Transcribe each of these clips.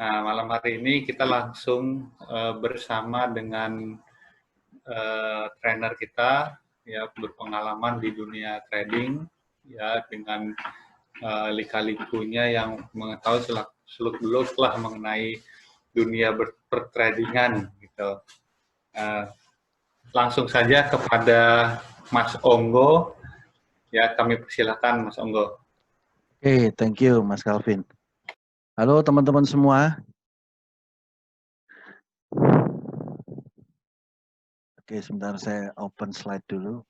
Nah, malam hari ini kita langsung bersama dengan trainer kita, ya, berpengalaman di dunia trading, ya, dengan lika-likunya yang mengetahui seluk-beluk lah mengenai dunia pertradingan, gitu. Langsung saja kepada Mas Onggo, ya, kami persilakan Mas Onggo. Oke, thank you Mas Calvin. Halo teman-teman semua. Oke, sebentar saya open slide dulu.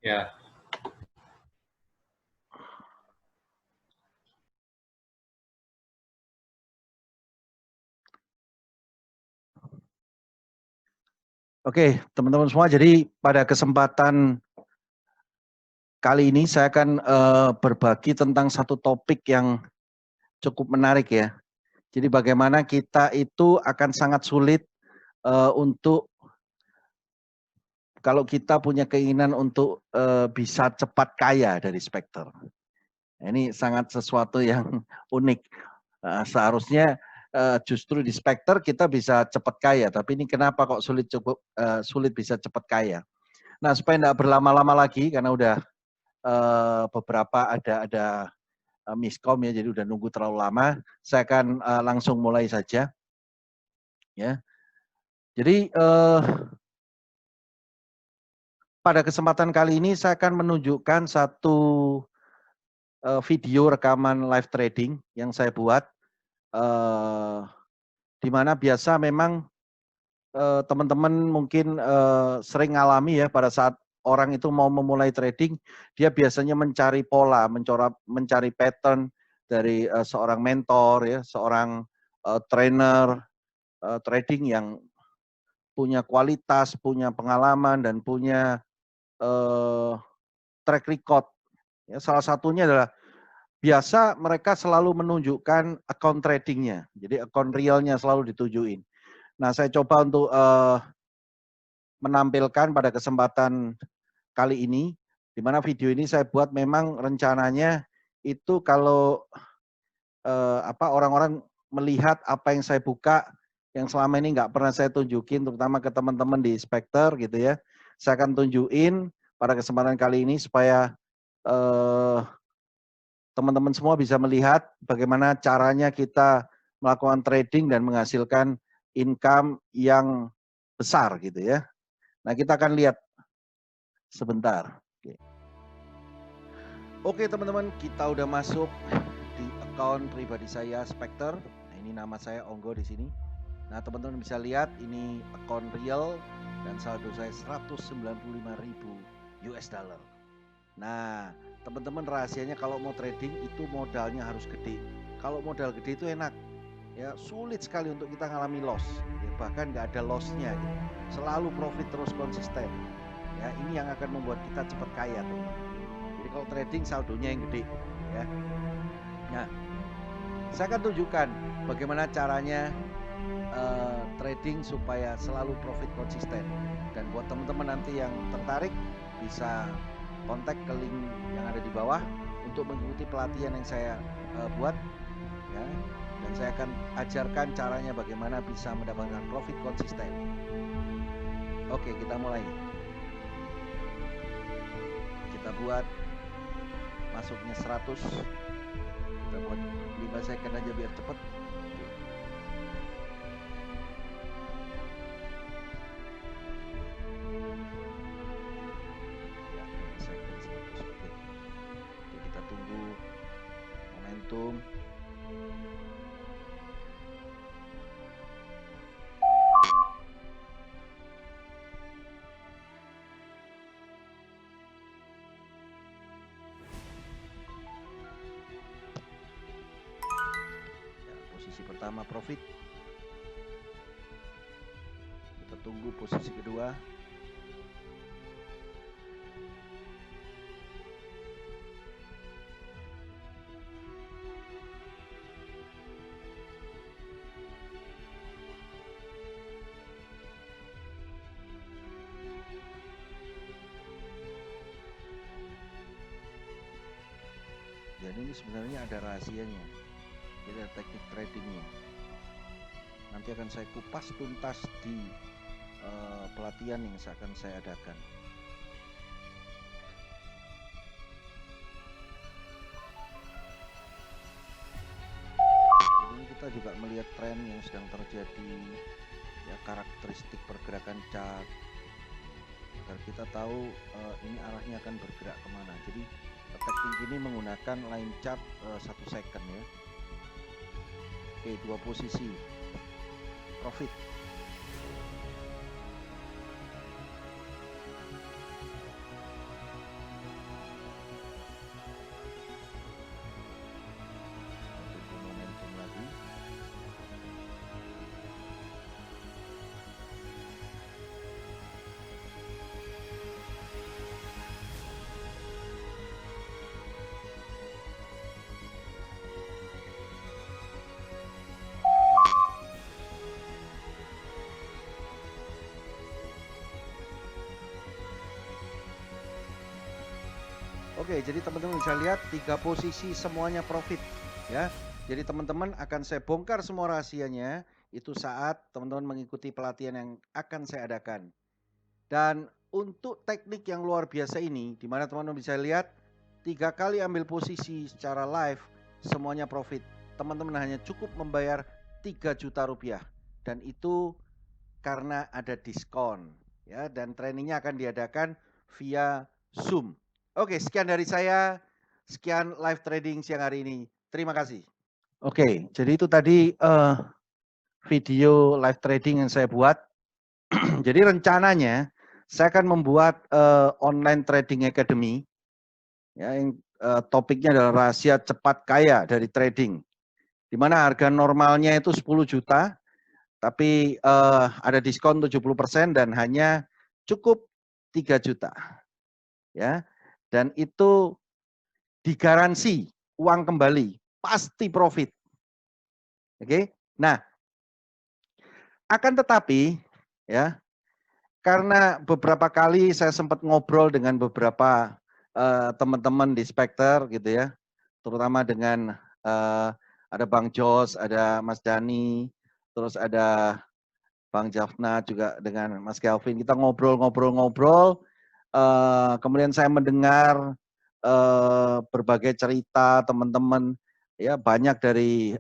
Ya. Oke, teman-teman semua, jadi pada kesempatan kali ini saya akan berbagi tentang satu topik yang cukup menarik ya. Jadi bagaimana kita itu akan sangat sulit untuk kalau kita punya keinginan untuk bisa cepat kaya dari Spectre. Ini sangat sesuatu yang unik. Seharusnya justru di Spectre kita bisa cepat kaya, tapi ini kenapa kok sulit bisa cepat kaya? Nah, supaya tidak berlama-lama lagi karena udah beberapa ada miskom ya, jadi udah nunggu terlalu lama. Saya akan langsung mulai saja. Ya, jadi pada kesempatan kali ini saya akan menunjukkan satu video rekaman live trading yang saya buat, di mana biasa memang teman-teman mungkin sering ngalami ya pada saat orang itu mau memulai trading, dia biasanya mencari pola, mencari pattern dari seorang mentor ya, seorang trainer trading yang punya kualitas, punya pengalaman dan punya track record. Ya, salah satunya adalah biasa mereka selalu menunjukkan account tradingnya, jadi account realnya selalu ditujuin. Nah, saya coba untuk menampilkan pada kesempatan kali ini, di mana video ini saya buat memang rencananya itu kalau orang-orang melihat apa yang saya buka, yang selama ini nggak pernah saya tunjukin, terutama ke teman-teman di Spectre gitu ya, saya akan tunjukin pada kesempatan kali ini supaya teman-teman semua bisa melihat bagaimana caranya kita melakukan trading dan menghasilkan income yang besar gitu ya. Nah, kita akan lihat sebentar. Oke teman-teman, kita udah masuk di account pribadi saya Spectre. Nah, ini nama saya Onggo di sini. Nah, teman-teman bisa lihat ini account real dan saldo saya 195.000 US dollar. Nah, teman-teman rahasianya kalau mau trading itu modalnya harus gede. Kalau modal gede itu enak. Ya, sulit sekali untuk kita ngalami loss. Ya, bahkan nggak ada lossnya gitu. Selalu profit terus konsisten. Ya, ini yang akan membuat kita cepat kaya, teman-teman. Jadi kalau trading saldonya yang gede, ya. Nah, saya akan tunjukkan bagaimana caranya trading supaya selalu profit konsisten. Dan buat teman-teman nanti yang tertarik bisa kontak ke link yang ada di bawah untuk mengikuti pelatihan yang saya buat, ya. Dan saya akan ajarkan caranya bagaimana bisa mendapatkan profit konsisten. Oke, kita mulai. Kita buat masuknya 100. Kita buat 5 second aja biar cepet. Ya, 5 second 100. Oke, kita tunggu momentum. Posisi pertama profit, kita tunggu posisi kedua, dan ini sebenarnya ada rahasianya, jadi ada teknik tradingnya. nanti akan saya kupas tuntas di pelatihan yang akan saya adakan. Jadi kita juga melihat tren yang sedang terjadi, ya, karakteristik pergerakan chart agar kita tahu ini arahnya akan bergerak kemana. Jadi teknik ini menggunakan line chart 1 second ya. Oke, 2 posisi profit. Tunggu momentum lagi. Oke, jadi teman-teman bisa lihat 3 posisi semuanya profit ya. Jadi teman-teman akan saya bongkar semua rahasianya itu saat teman-teman mengikuti pelatihan yang akan saya adakan. Dan untuk teknik yang luar biasa ini, di mana teman-teman bisa lihat 3 kali ambil posisi secara live semuanya profit. Teman-teman hanya cukup membayar 3 juta rupiah dan itu karena ada diskon ya, dan trainingnya akan diadakan via Zoom. Oke, sekian dari saya. Sekian live trading siang hari ini. Terima kasih. Oke, jadi itu tadi video live trading yang saya buat. Jadi rencananya saya akan membuat online trading academy ya, yang topiknya adalah rahasia cepat kaya dari trading. Di mana harga normalnya itu 10 juta, tapi ada diskon 70% dan hanya cukup 3 juta. Ya. Dan itu digaransi uang kembali, pasti profit. Oke. Nah, akan tetapi ya, karena beberapa kali saya sempat ngobrol dengan beberapa teman-teman di Spectre gitu ya, terutama dengan ada Bang Jos, ada Mas Dani, terus ada Bang Jafna juga dengan Mas Kelvin. Kita ngobrol, kemudian saya mendengar berbagai cerita teman-teman ya, banyak dari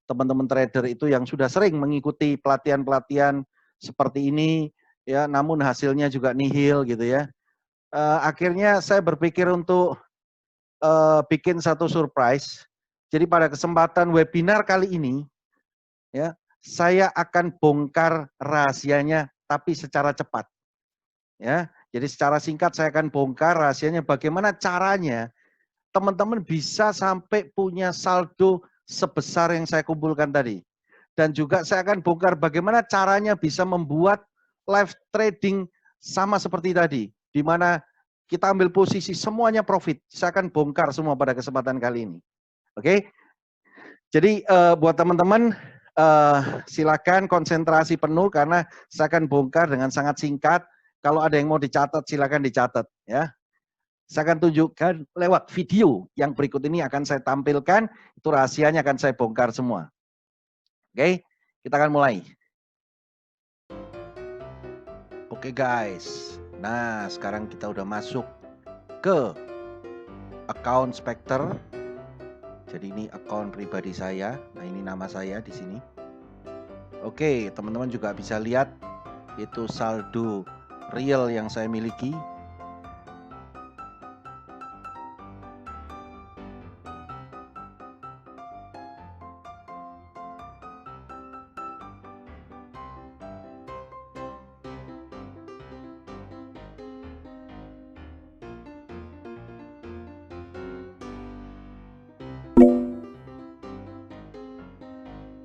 teman-teman trader itu yang sudah sering mengikuti pelatihan-pelatihan seperti ini ya, namun hasilnya juga nihil gitu ya. Akhirnya saya berpikir untuk bikin satu surprise. Jadi pada kesempatan webinar kali ini ya, saya akan bongkar rahasianya tapi secara cepat. Ya, jadi secara singkat saya akan bongkar rahasianya bagaimana caranya teman-teman bisa sampai punya saldo sebesar yang saya kumpulkan tadi. Dan juga saya akan bongkar bagaimana caranya bisa membuat live trading sama seperti tadi, di mana kita ambil posisi semuanya profit. Saya akan bongkar semua pada kesempatan kali ini. Oke. Jadi buat teman-teman silakan konsentrasi penuh karena saya akan bongkar dengan sangat singkat. Kalau ada yang mau dicatat silakan dicatat ya. Saya akan tunjukkan lewat video yang berikut ini akan saya tampilkan, itu rahasianya akan saya bongkar semua. Oke, kita akan mulai. Oke guys, nah sekarang kita udah masuk ke account Spectre. Jadi ini account pribadi saya. Nah ini nama saya di sini. Oke, teman-teman juga bisa lihat itu saldo real yang saya miliki.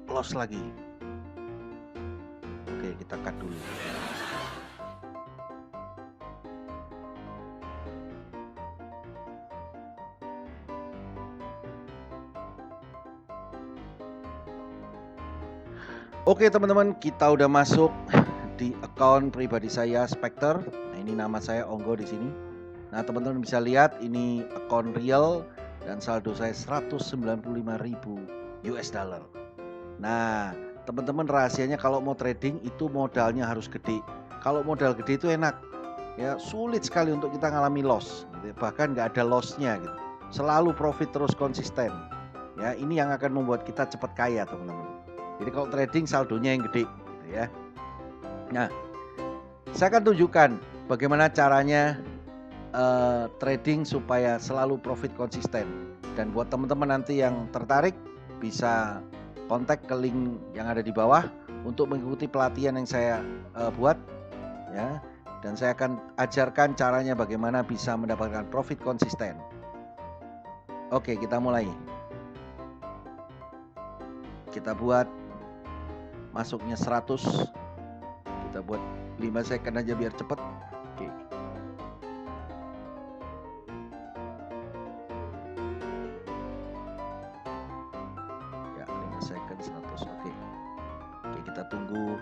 Close lagi. Oke, kita cut dulu. Oke teman-teman, kita udah masuk di account pribadi saya Spectre. Nah ini nama saya Onggo di sini. Nah teman-teman bisa lihat ini account real dan saldo saya 195.000 US dollar. Nah teman-teman rahasianya kalau mau trading itu modalnya harus gede. Kalau modal gede itu enak, ya sulit sekali untuk kita ngalami loss, gitu ya. Bahkan nggak ada lossnya gitu. Selalu profit terus konsisten. Ya ini yang akan membuat kita cepat kaya teman-teman. Jadi kalau trading saldonya yang gede, gitu ya. Nah, saya akan tunjukkan bagaimana caranya trading supaya selalu profit konsisten. Dan buat teman-teman nanti yang tertarik bisa kontak ke link yang ada di bawah untuk mengikuti pelatihan yang saya buat ya. Dan saya akan ajarkan caranya bagaimana bisa mendapatkan profit konsisten. Oke, kita mulai. Kita buat masuknya 100. Kita buat 5 second aja biar cepet. Oke. Ya, 5 second 100. Oke. Oke, kita tunggu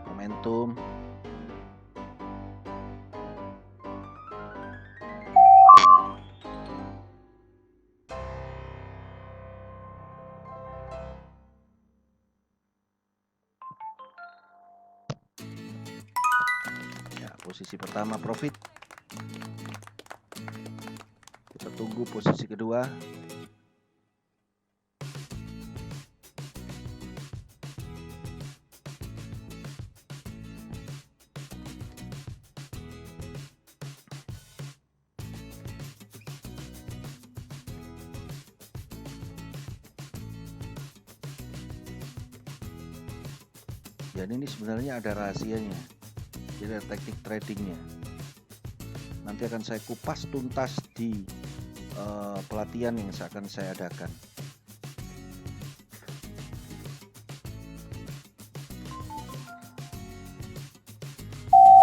momentum. Posisi pertama profit. Kita tunggu posisi kedua. Dan ini sebenarnya ada rahasianya. Jadi ada teknik tradingnya. Nanti akan saya kupas tuntas di pelatihan yang akan saya adakan.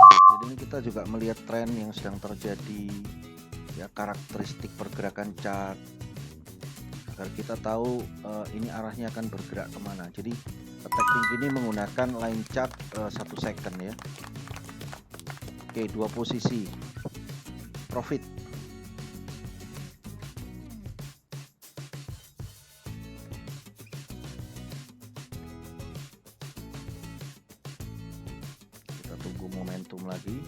Jadi ini kita juga melihat tren yang sedang terjadi, ya karakteristik pergerakan chart, agar kita tahu ini arahnya akan bergerak kemana. Jadi teknik ini menggunakan line chart 1 second ya. Oke, 2 posisi profit. Kita tunggu momentum lagi.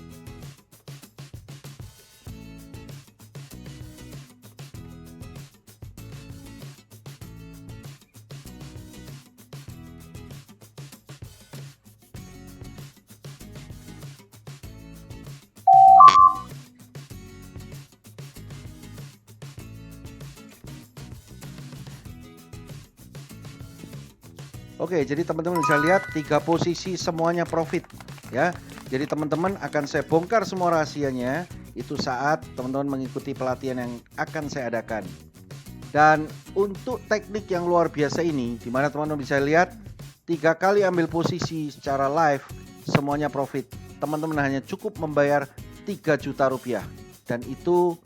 Oke, jadi teman-teman bisa lihat 3 posisi semuanya profit ya. Jadi teman-teman akan saya bongkar semua rahasianya itu saat teman-teman mengikuti pelatihan yang akan saya adakan. Dan untuk teknik yang luar biasa ini, di mana teman-teman bisa lihat 3 kali ambil posisi secara live semuanya profit. Teman-teman hanya cukup membayar 3 juta rupiah dan itu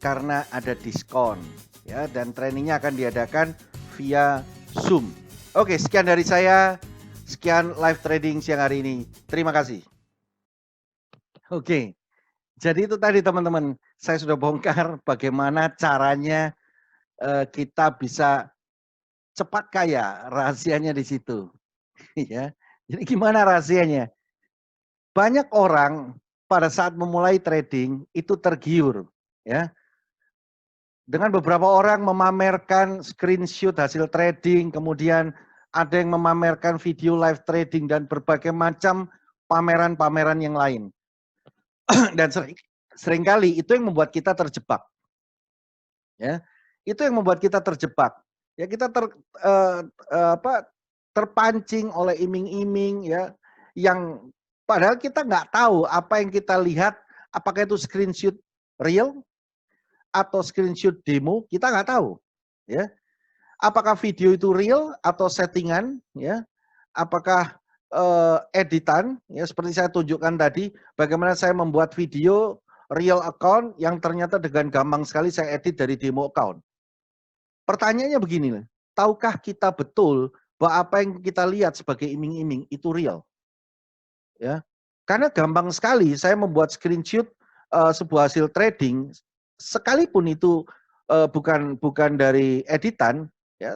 karena ada diskon ya, dan trainingnya akan diadakan via Zoom. Oke, sekian dari saya. Sekian live trading siang hari ini. Terima kasih. Oke, jadi itu tadi teman-teman. Saya sudah bongkar bagaimana caranya kita bisa cepat kaya. Rahasianya di situ. Ya. Jadi gimana rahasianya? Banyak orang pada saat memulai trading itu tergiur. Ya. Dengan beberapa orang memamerkan screenshot hasil trading, kemudian ada yang memamerkan video live trading dan berbagai macam pameran-pameran yang lain. Dan seringkali itu yang membuat kita terjebak. Ya, itu yang membuat kita terjebak. Ya, kita terpancing oleh iming-iming ya, yang padahal kita nggak tahu apa yang kita lihat, apakah itu screenshot real atau screenshot demo, kita nggak tahu ya. Apakah video itu real atau settingan ya, apakah editan ya, seperti saya tunjukkan tadi bagaimana saya membuat video real account yang ternyata dengan gampang sekali saya edit dari demo account. Pertanyaannya begini, tahukah kita betul bahwa apa yang kita lihat sebagai iming-iming itu real? Ya, karena gampang sekali saya membuat screenshot sebuah hasil trading, sekalipun itu bukan dari editan, ya,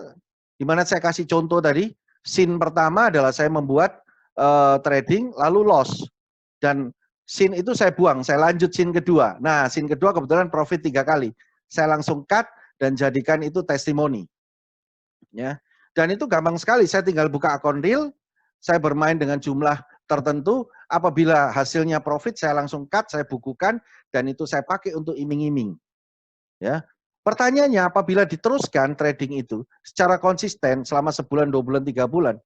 dimana saya kasih contoh tadi, Scene pertama adalah saya membuat trading lalu loss. Dan scene itu saya buang, saya lanjut scene kedua. Nah, scene kedua kebetulan profit 3 kali. Saya langsung cut dan jadikan itu testimoni. Ya. Dan itu gampang sekali, saya tinggal buka akun real, saya bermain dengan jumlah tertentu, apabila hasilnya profit saya langsung cut, saya bukukan, dan itu saya pakai untuk iming-iming. Ya. Pertanyaannya, apabila diteruskan trading itu secara konsisten selama sebulan, 2 bulan, 3 bulan,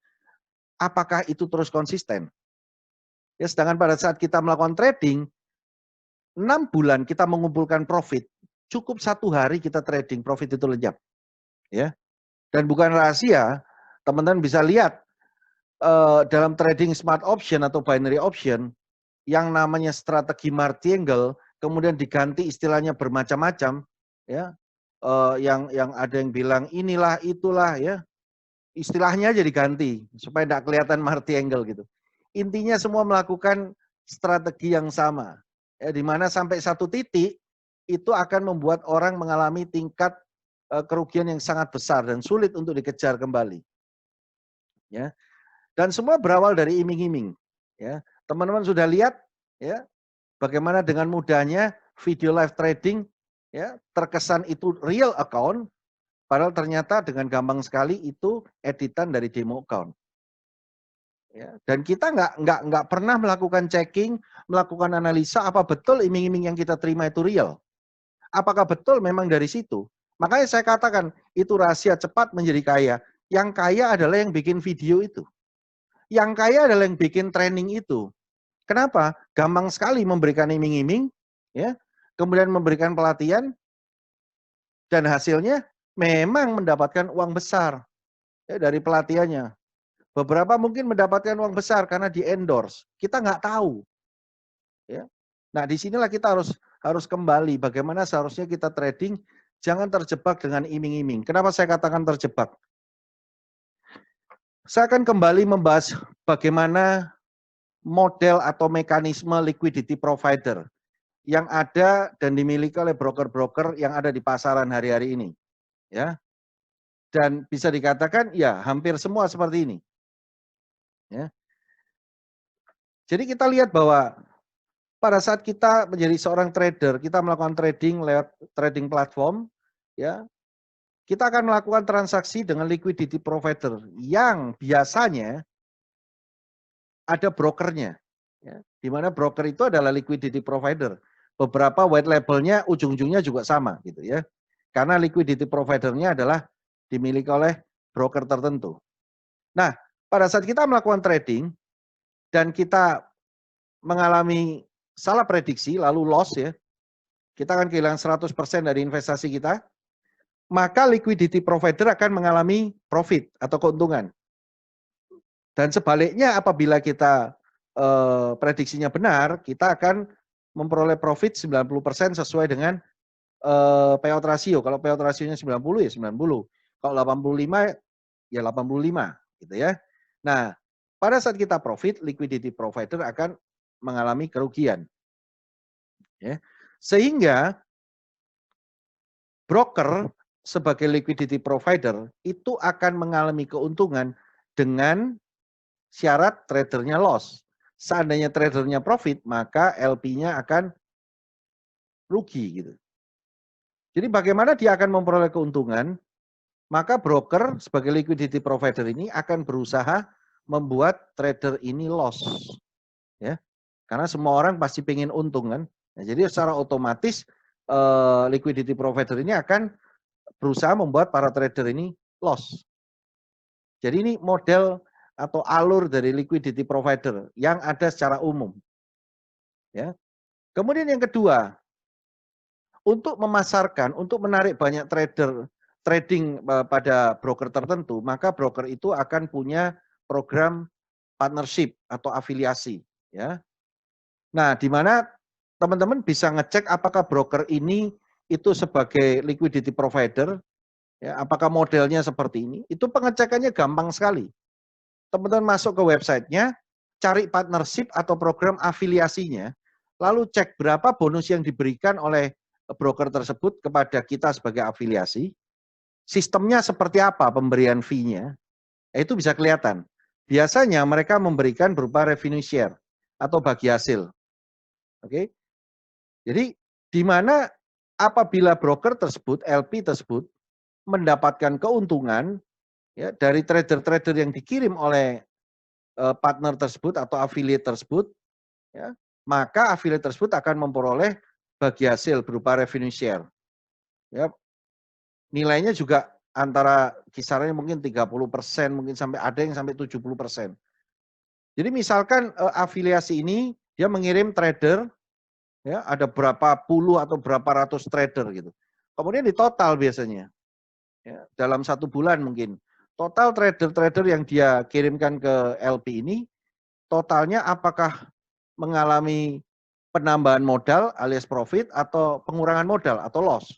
apakah itu terus konsisten? Ya, sedangkan pada saat kita melakukan trading, 6 bulan kita mengumpulkan profit, cukup 1 hari kita trading, profit itu lenyap. Ya. Dan bukan rahasia, teman-teman bisa lihat dalam trading smart option atau binary option, yang namanya strategi martingale, kemudian diganti istilahnya bermacam-macam, ya. Yang ada yang bilang inilah itulah ya, istilahnya aja diganti supaya tidak kelihatan martingale gitu. Intinya semua melakukan strategi yang sama, ya, di mana sampai satu titik itu akan membuat orang mengalami tingkat kerugian yang sangat besar dan sulit untuk dikejar kembali. Ya, dan semua berawal dari iming-iming. Ya, teman-teman sudah lihat ya bagaimana dengan mudahnya video live trading ya terkesan itu real account, padahal ternyata dengan gampang sekali itu editan dari demo account. Ya, dan kita nggak pernah melakukan checking, melakukan analisa apa betul iming-iming yang kita terima itu real. Apakah betul memang dari situ? Makanya saya katakan itu rahasia cepat menjadi kaya. Yang kaya adalah yang bikin video itu. Yang kaya adalah yang bikin training itu. Kenapa? Gampang sekali memberikan iming-iming, ya, kemudian memberikan pelatihan, dan hasilnya memang mendapatkan uang besar ya, dari pelatihannya. Beberapa mungkin mendapatkan uang besar karena di endorse. Kita nggak tahu. Ya. Nah, disinilah kita harus kembali bagaimana seharusnya kita trading, jangan terjebak dengan iming-iming. Kenapa saya katakan terjebak? Saya akan kembali membahas bagaimana model atau mekanisme liquidity provider yang ada dan dimiliki oleh broker-broker yang ada di pasaran hari-hari ini. Ya. Dan bisa dikatakan ya hampir semua seperti ini. Ya. Jadi kita lihat bahwa pada saat kita menjadi seorang trader, kita melakukan trading lewat trading platform, ya, kita akan melakukan transaksi dengan liquidity provider yang biasanya ada brokernya, ya, di mana broker itu adalah liquidity provider. Beberapa white labelnya ujung-ujungnya juga sama, gitu ya, karena liquidity providernya adalah dimiliki oleh broker tertentu. Nah, pada saat kita melakukan trading dan kita mengalami salah prediksi lalu loss ya, kita akan kehilangan 100% dari investasi kita, maka liquidity provider akan mengalami profit atau keuntungan. Dan sebaliknya apabila kita prediksinya benar, kita akan memperoleh profit 90% sesuai dengan payout ratio. Kalau payout rasionya 90 ya 90. Kalau 85 ya 85 gitu ya. Nah, pada saat kita profit, liquidity provider akan mengalami kerugian. Ya. Sehingga broker sebagai liquidity provider itu akan mengalami keuntungan dengan syarat tradernya loss. Seandainya tradernya profit, maka LP-nya akan rugi gitu. Jadi bagaimana dia akan memperoleh keuntungan? Maka broker sebagai liquidity provider ini akan berusaha membuat trader ini loss. Ya. Karena semua orang pasti pengen untung kan. Nah, jadi secara otomatis liquidity provider ini akan berusaha membuat para trader ini loss. Jadi ini model atau alur dari liquidity provider yang ada secara umum. Ya. Kemudian yang kedua, untuk memasarkan, untuk menarik banyak trader trading pada broker tertentu, maka broker itu akan punya program partnership atau afiliasi. Ya. Nah, di mana teman-teman bisa ngecek apakah broker ini itu sebagai liquidity provider, ya, apakah modelnya seperti ini. Itu pengecekannya gampang sekali. Teman-teman masuk ke websitenya, cari partnership atau program afiliasinya, lalu cek berapa bonus yang diberikan oleh broker tersebut kepada kita sebagai afiliasi, sistemnya seperti apa pemberian fee-nya, Itu bisa kelihatan. Biasanya mereka memberikan berupa revenue share atau bagi hasil. Oke. Jadi di mana apabila broker tersebut, LP tersebut mendapatkan keuntungan ya dari trader-trader yang dikirim oleh partner tersebut atau affiliate tersebut, ya, maka affiliate tersebut akan memperoleh bagi hasil berupa revenue share. Ya, nilainya juga antara kisarannya mungkin 30%, mungkin sampai ada yang sampai 70%. Jadi misalkan afiliasi ini dia mengirim trader, ya ada berapa puluh atau berapa ratus trader gitu. Kemudian di total biasanya, ya, dalam 1 bulan mungkin total trader-trader yang dia kirimkan ke LP ini totalnya apakah mengalami penambahan modal alias profit atau pengurangan modal atau loss.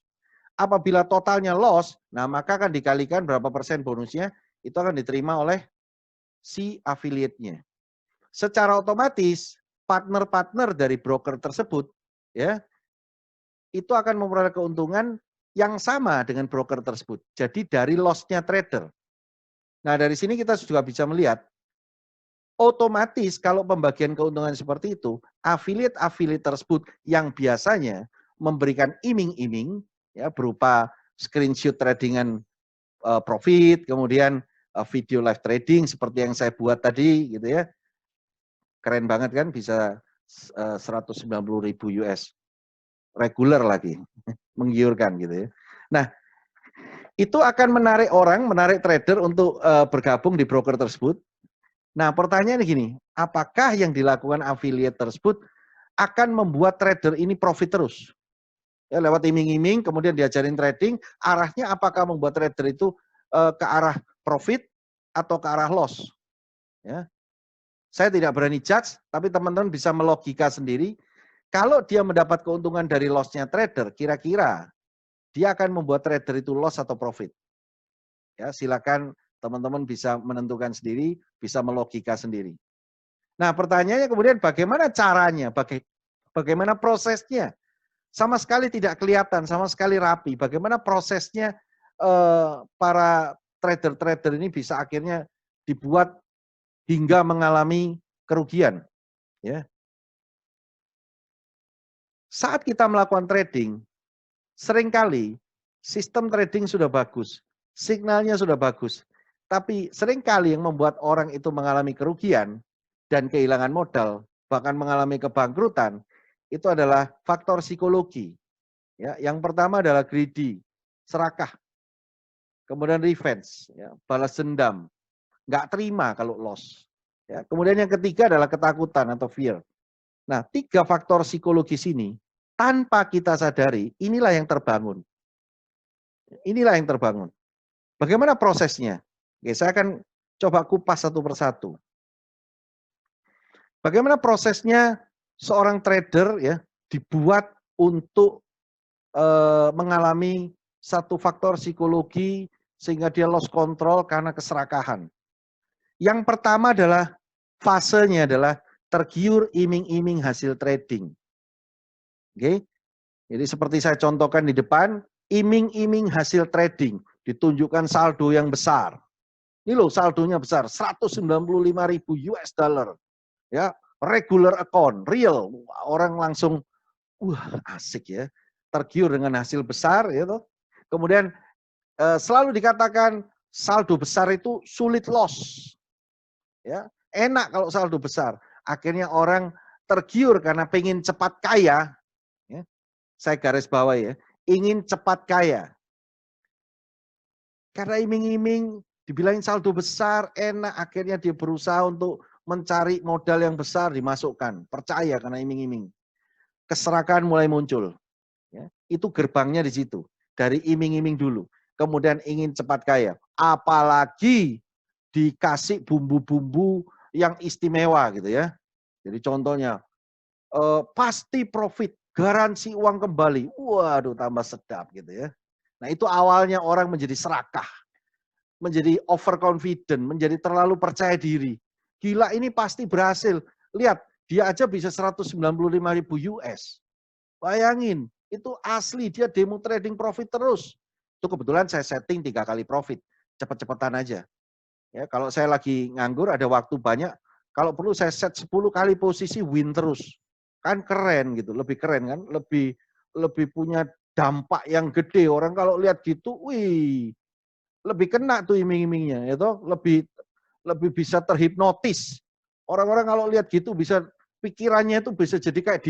Apabila totalnya loss, nah maka akan dikalikan berapa persen bonusnya, itu akan diterima oleh si affiliate-nya. Secara otomatis partner-partner dari broker tersebut ya itu akan memperoleh keuntungan yang sama dengan broker tersebut. Jadi dari loss-nya trader. Nah, dari sini kita juga bisa melihat otomatis kalau pembagian keuntungan seperti itu, affiliate-affiliate tersebut yang biasanya memberikan iming-iming ya berupa screenshot tradingan profit, kemudian video live trading seperti yang saya buat tadi gitu ya. Keren banget kan bisa 190.000 US. Regular lagi. Menggiurkan gitu ya. Nah, itu akan menarik orang, menarik trader untuk bergabung di broker tersebut. Nah, pertanyaannya gini, apakah yang dilakukan affiliate tersebut akan membuat trader ini profit terus? Ya, lewat iming-iming, kemudian diajarin trading, arahnya apakah membuat trader itu ke arah profit atau ke arah loss? Ya. Saya tidak berani judge, tapi teman-teman bisa melogika sendiri. Kalau dia mendapat keuntungan dari loss-nya trader, kira-kira dia akan membuat trader itu loss atau profit. Ya, silakan teman-teman bisa menentukan sendiri, bisa melogika sendiri. Nah, pertanyaannya kemudian bagaimana caranya, bagaimana prosesnya? Sama sekali tidak kelihatan, sama sekali rapi. Bagaimana prosesnya para trader-trader ini bisa akhirnya dibuat hingga mengalami kerugian. Ya. Saat kita melakukan trading, seringkali sistem trading sudah bagus, signalnya sudah bagus, tapi seringkali yang membuat orang itu mengalami kerugian dan kehilangan modal, bahkan mengalami kebangkrutan, itu adalah faktor psikologi. Ya, yang pertama adalah greedy, serakah, kemudian revenge, ya, balas dendam, nggak terima kalau loss. Ya, kemudian yang ketiga adalah ketakutan atau fear. Nah, 3 faktor psikologis ini tanpa kita sadari, inilah yang terbangun. Inilah yang terbangun. Bagaimana prosesnya? Oke, saya akan coba kupas satu persatu. Bagaimana prosesnya seorang trader ya dibuat untuk mengalami satu faktor psikologi sehingga dia lost control karena keserakahan. Yang pertama adalah fasenya adalah tergiur iming-iming hasil trading. Oke. Jadi seperti saya contohkan di depan, iming-iming hasil trading, ditunjukkan saldo yang besar. Ini loh saldonya besar, 195.000 US dollar. Ya, regular account, real. Orang langsung wah, asik ya. Tergiur dengan hasil besar gitu. Kemudian selalu dikatakan saldo besar itu sulit loss. Ya, enak kalau saldo besar. Akhirnya orang tergiur karena pengen cepat kaya. Ya, saya garis bawah ya, ingin cepat kaya. Karena iming-iming dibilangin saldo besar, enak, akhirnya dia berusaha untuk mencari modal yang besar dimasukkan. Percaya karena iming-iming. Keserakahan mulai muncul. Ya, itu gerbangnya di situ. Dari iming-iming dulu. Kemudian ingin cepat kaya. Apalagi dikasih bumbu-bumbu yang istimewa gitu ya. Jadi contohnya, pasti profit, garansi uang kembali. Waduh tambah sedap gitu ya. Nah itu awalnya orang menjadi serakah. Menjadi overconfident, menjadi terlalu percaya diri. Gila ini pasti berhasil. Lihat, dia aja bisa 195.000 US. Bayangin, itu asli dia demo trading profit terus. Itu kebetulan saya setting 3 kali profit. Cepet-cepetan aja. Ya, kalau saya lagi nganggur ada waktu banyak, kalau perlu saya set 10 kali posisi win terus. Kan keren gitu, lebih keren kan, lebih lebih punya dampak yang gede. Orang kalau lihat gitu, wih, lebih kena tuh iming-imingnya, itu lebih lebih bisa terhipnotis. Orang-orang kalau lihat gitu bisa pikirannya itu bisa jadi kayak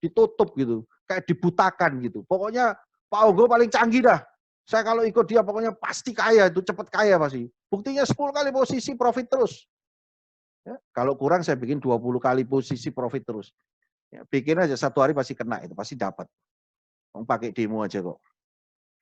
ditutup gitu, kayak dibutakan gitu. Pokoknya Pak Ogo paling canggih dah. Saya kalau ikut dia pokoknya pasti kaya, itu cepat kaya pasti. Buktinya 10 kali posisi profit terus. Ya, kalau kurang saya bikin 20 kali posisi profit terus. Ya, bikin aja satu hari pasti kena itu, pasti dapat. Pakai demo aja kok.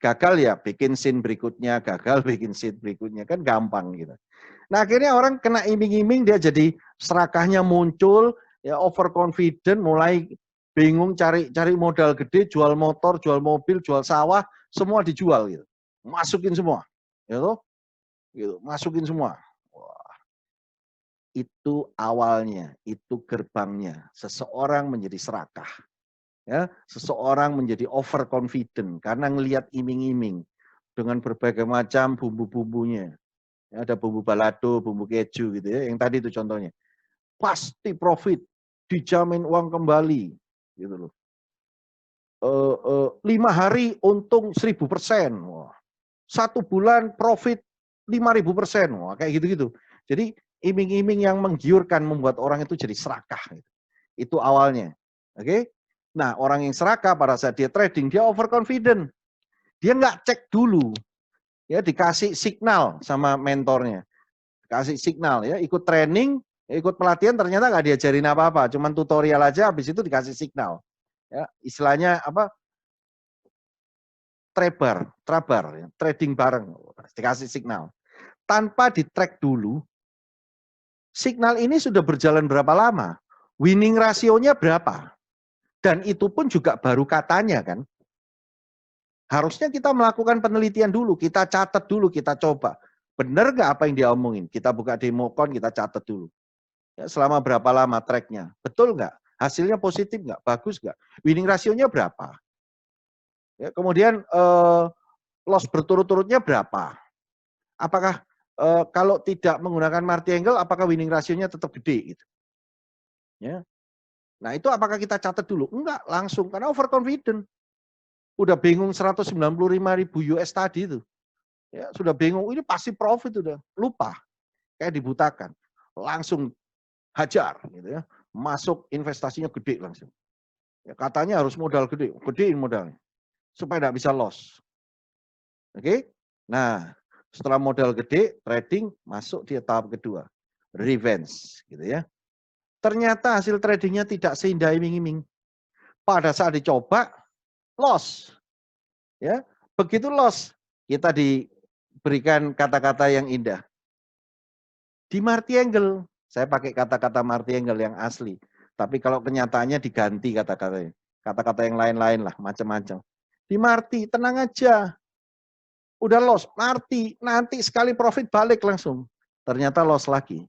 Gagal ya bikin scene berikutnya, gagal bikin scene berikutnya, kan gampang gitu. Nah akhirnya orang kena iming-iming, dia jadi serakahnya muncul, ya overconfident, mulai bingung cari modal gede, jual motor, jual mobil, jual sawah, semua dijual gitu. Masukin semua. Gitu, gitu, masukin semua. Wah, itu awalnya, itu gerbangnya. Seseorang menjadi serakah. Ya, seseorang menjadi overconfident karena ngelihat iming-iming dengan berbagai macam bumbu-bumbunya. Ya, ada bumbu balado, bumbu keju gitu ya, yang tadi itu contohnya. Pasti profit, dijamin uang kembali, gitu loh. 5 hari untung 1000%, wah. 1 bulan profit 5000%, wah kayak gitu-gitu. Jadi iming-iming yang menggiurkan membuat orang itu jadi serakah. Gitu. Itu awalnya, oke? Nah orang yang serakah pada saat dia trading dia overconfident, dia nggak cek dulu, ya dikasih signal sama mentornya. Kasih signal ya, ikut training, ikut pelatihan ternyata nggak diajarin apa-apa, cuman tutorial aja, habis itu dikasih signal. Ya, istilahnya apa? Trabar, ya, trading bareng, dikasih signal. Tanpa di-track dulu, signal ini sudah berjalan berapa lama? Winning rasionya berapa? Dan itu pun juga baru katanya kan. Harusnya kita melakukan penelitian dulu, kita catat dulu, kita coba. Benar nggak apa yang dia omongin? Kita buka democon, kita catat dulu. Ya, selama berapa lama tracknya? Betul nggak? Hasilnya positif nggak? Bagus nggak? Winning rasionya berapa? Ya, kemudian loss berturut-turutnya berapa? Apakah kalau tidak menggunakan martingale, apakah winning rasionya tetap gede? Gitu. Ya. Nah itu apakah kita catat dulu? Enggak, langsung. Karena overconfident. Udah bingung 195.000 US tadi itu. Ya, sudah bingung, ini pasti profit udah. Lupa, kayak dibutakan. Langsung hajar. Gitu ya. Masuk investasinya gede langsung. Ya, katanya harus modal gede, gedein modalnya supaya tidak bisa loss. Oke? Nah, setelah modal gede, trading masuk di tahap kedua, revenge, gitu ya. Ternyata hasil tradingnya tidak seindah iming-iming. Pada saat dicoba, loss, ya. Begitu loss, kita diberikan kata-kata yang indah. Di martingale, saya pakai kata-kata martingale yang asli. Tapi kalau kenyataannya diganti kata-katanya. Kata-kata yang lain-lain lah, macam-macam. Di Marti, tenang aja. Udah loss, Marti, nanti sekali profit balik langsung. Ternyata loss lagi.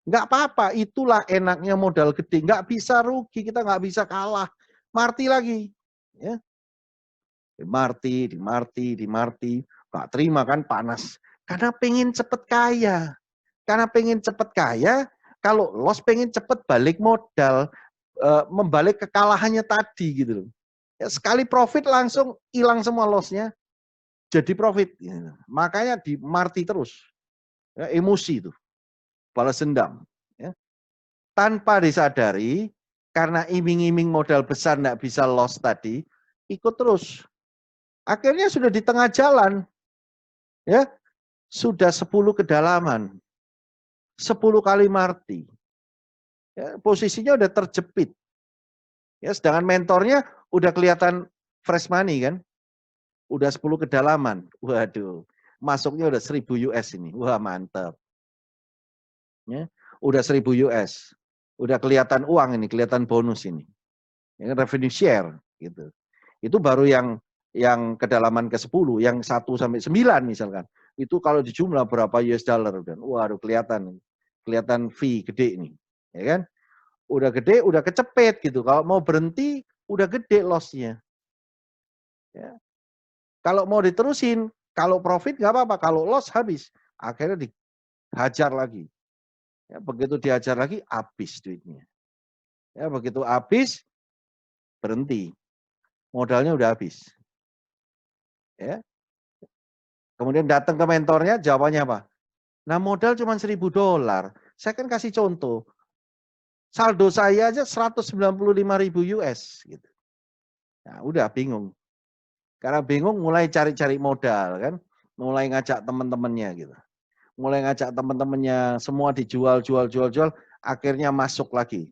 Nggak apa-apa, itulah enaknya modal gede. Nggak bisa rugi, kita nggak bisa kalah. Marti lagi. Ya. Di Marti. Nggak terima kan, panas. Karena pengen cepet kaya. Karena pengen cepet kaya, kalau loss pengen cepet balik modal. Membalik kekalahannya tadi gitu loh. Ya, sekali profit langsung hilang semua lossnya, jadi profit. Ya. Makanya di Marti terus. Ya, emosi itu, balas dendam. Ya. Tanpa disadari, karena iming-iming modal besar nggak bisa loss tadi, ikut terus. Akhirnya sudah di tengah jalan, ya sudah 10 kedalaman, 10 kali Marti. Ya, posisinya udah terjepit. Ya, sedangkan mentornya udah kelihatan fresh money kan, udah 10 kedalaman. Waduh, masuknya udah 1000 US ini. Wah mantap. Ya, udah 1000 US. Udah kelihatan uang ini, kelihatan bonus ini. Ya, revenue share gitu. Itu baru yang kedalaman ke-10, yang 1 sampai 9 misalkan. Itu kalau dijumlah berapa US dollar udah. Waduh kelihatan. Kelihatan fee gede ini. Ya kan? Udah gede, udah kecepet gitu. Kalau mau berhenti, udah gede loss-nya. Ya. Kalau mau diterusin, kalau profit nggak apa-apa, kalau loss habis. Akhirnya hajar lagi. Ya, begitu dihajar lagi, habis duitnya. Ya, begitu habis, berhenti. Modalnya udah habis. Ya. Kemudian datang ke mentornya, jawabannya apa? Nah, modal cuma $1.000. Saya kan kasih contoh. Saldo saya aja 195.000 US. Gitu. Nah, udah bingung. Karena bingung mulai cari-cari modal kan. Mulai ngajak teman-temannya gitu. Mulai ngajak teman-temannya, semua dijual, jual. Akhirnya masuk lagi.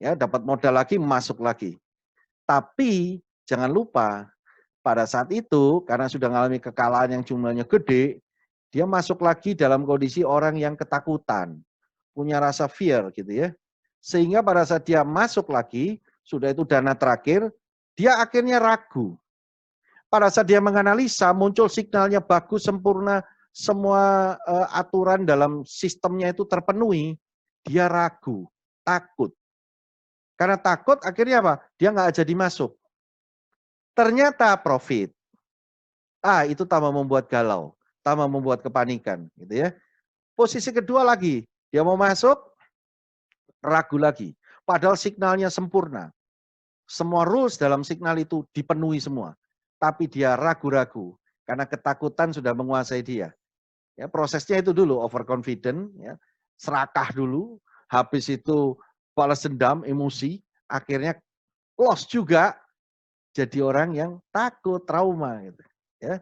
Ya, dapat modal lagi, masuk lagi. Tapi jangan lupa, pada saat itu karena sudah mengalami kekalahan yang jumlahnya gede, dia masuk lagi dalam kondisi orang yang ketakutan, punya rasa fear gitu ya. Sehingga pada saat dia masuk lagi, sudah itu dana terakhir, dia akhirnya ragu. Pada saat dia menganalisa, muncul signalnya bagus, sempurna, semua aturan dalam sistemnya itu terpenuhi, dia ragu, takut. Karena takut akhirnya apa? Dia nggak jadi masuk. Ternyata profit. Itu tambah membuat galau, tambah membuat kepanikan, gitu ya. Posisi kedua lagi, dia mau masuk, ragu lagi. Padahal signalnya sempurna. Semua rules dalam signal itu dipenuhi semua. Tapi dia ragu-ragu karena ketakutan sudah menguasai dia. Ya, prosesnya itu dulu overconfident, ya, serakah dulu, habis itu balas dendam, emosi, akhirnya loss juga, jadi orang yang takut, trauma, gitu. Ya,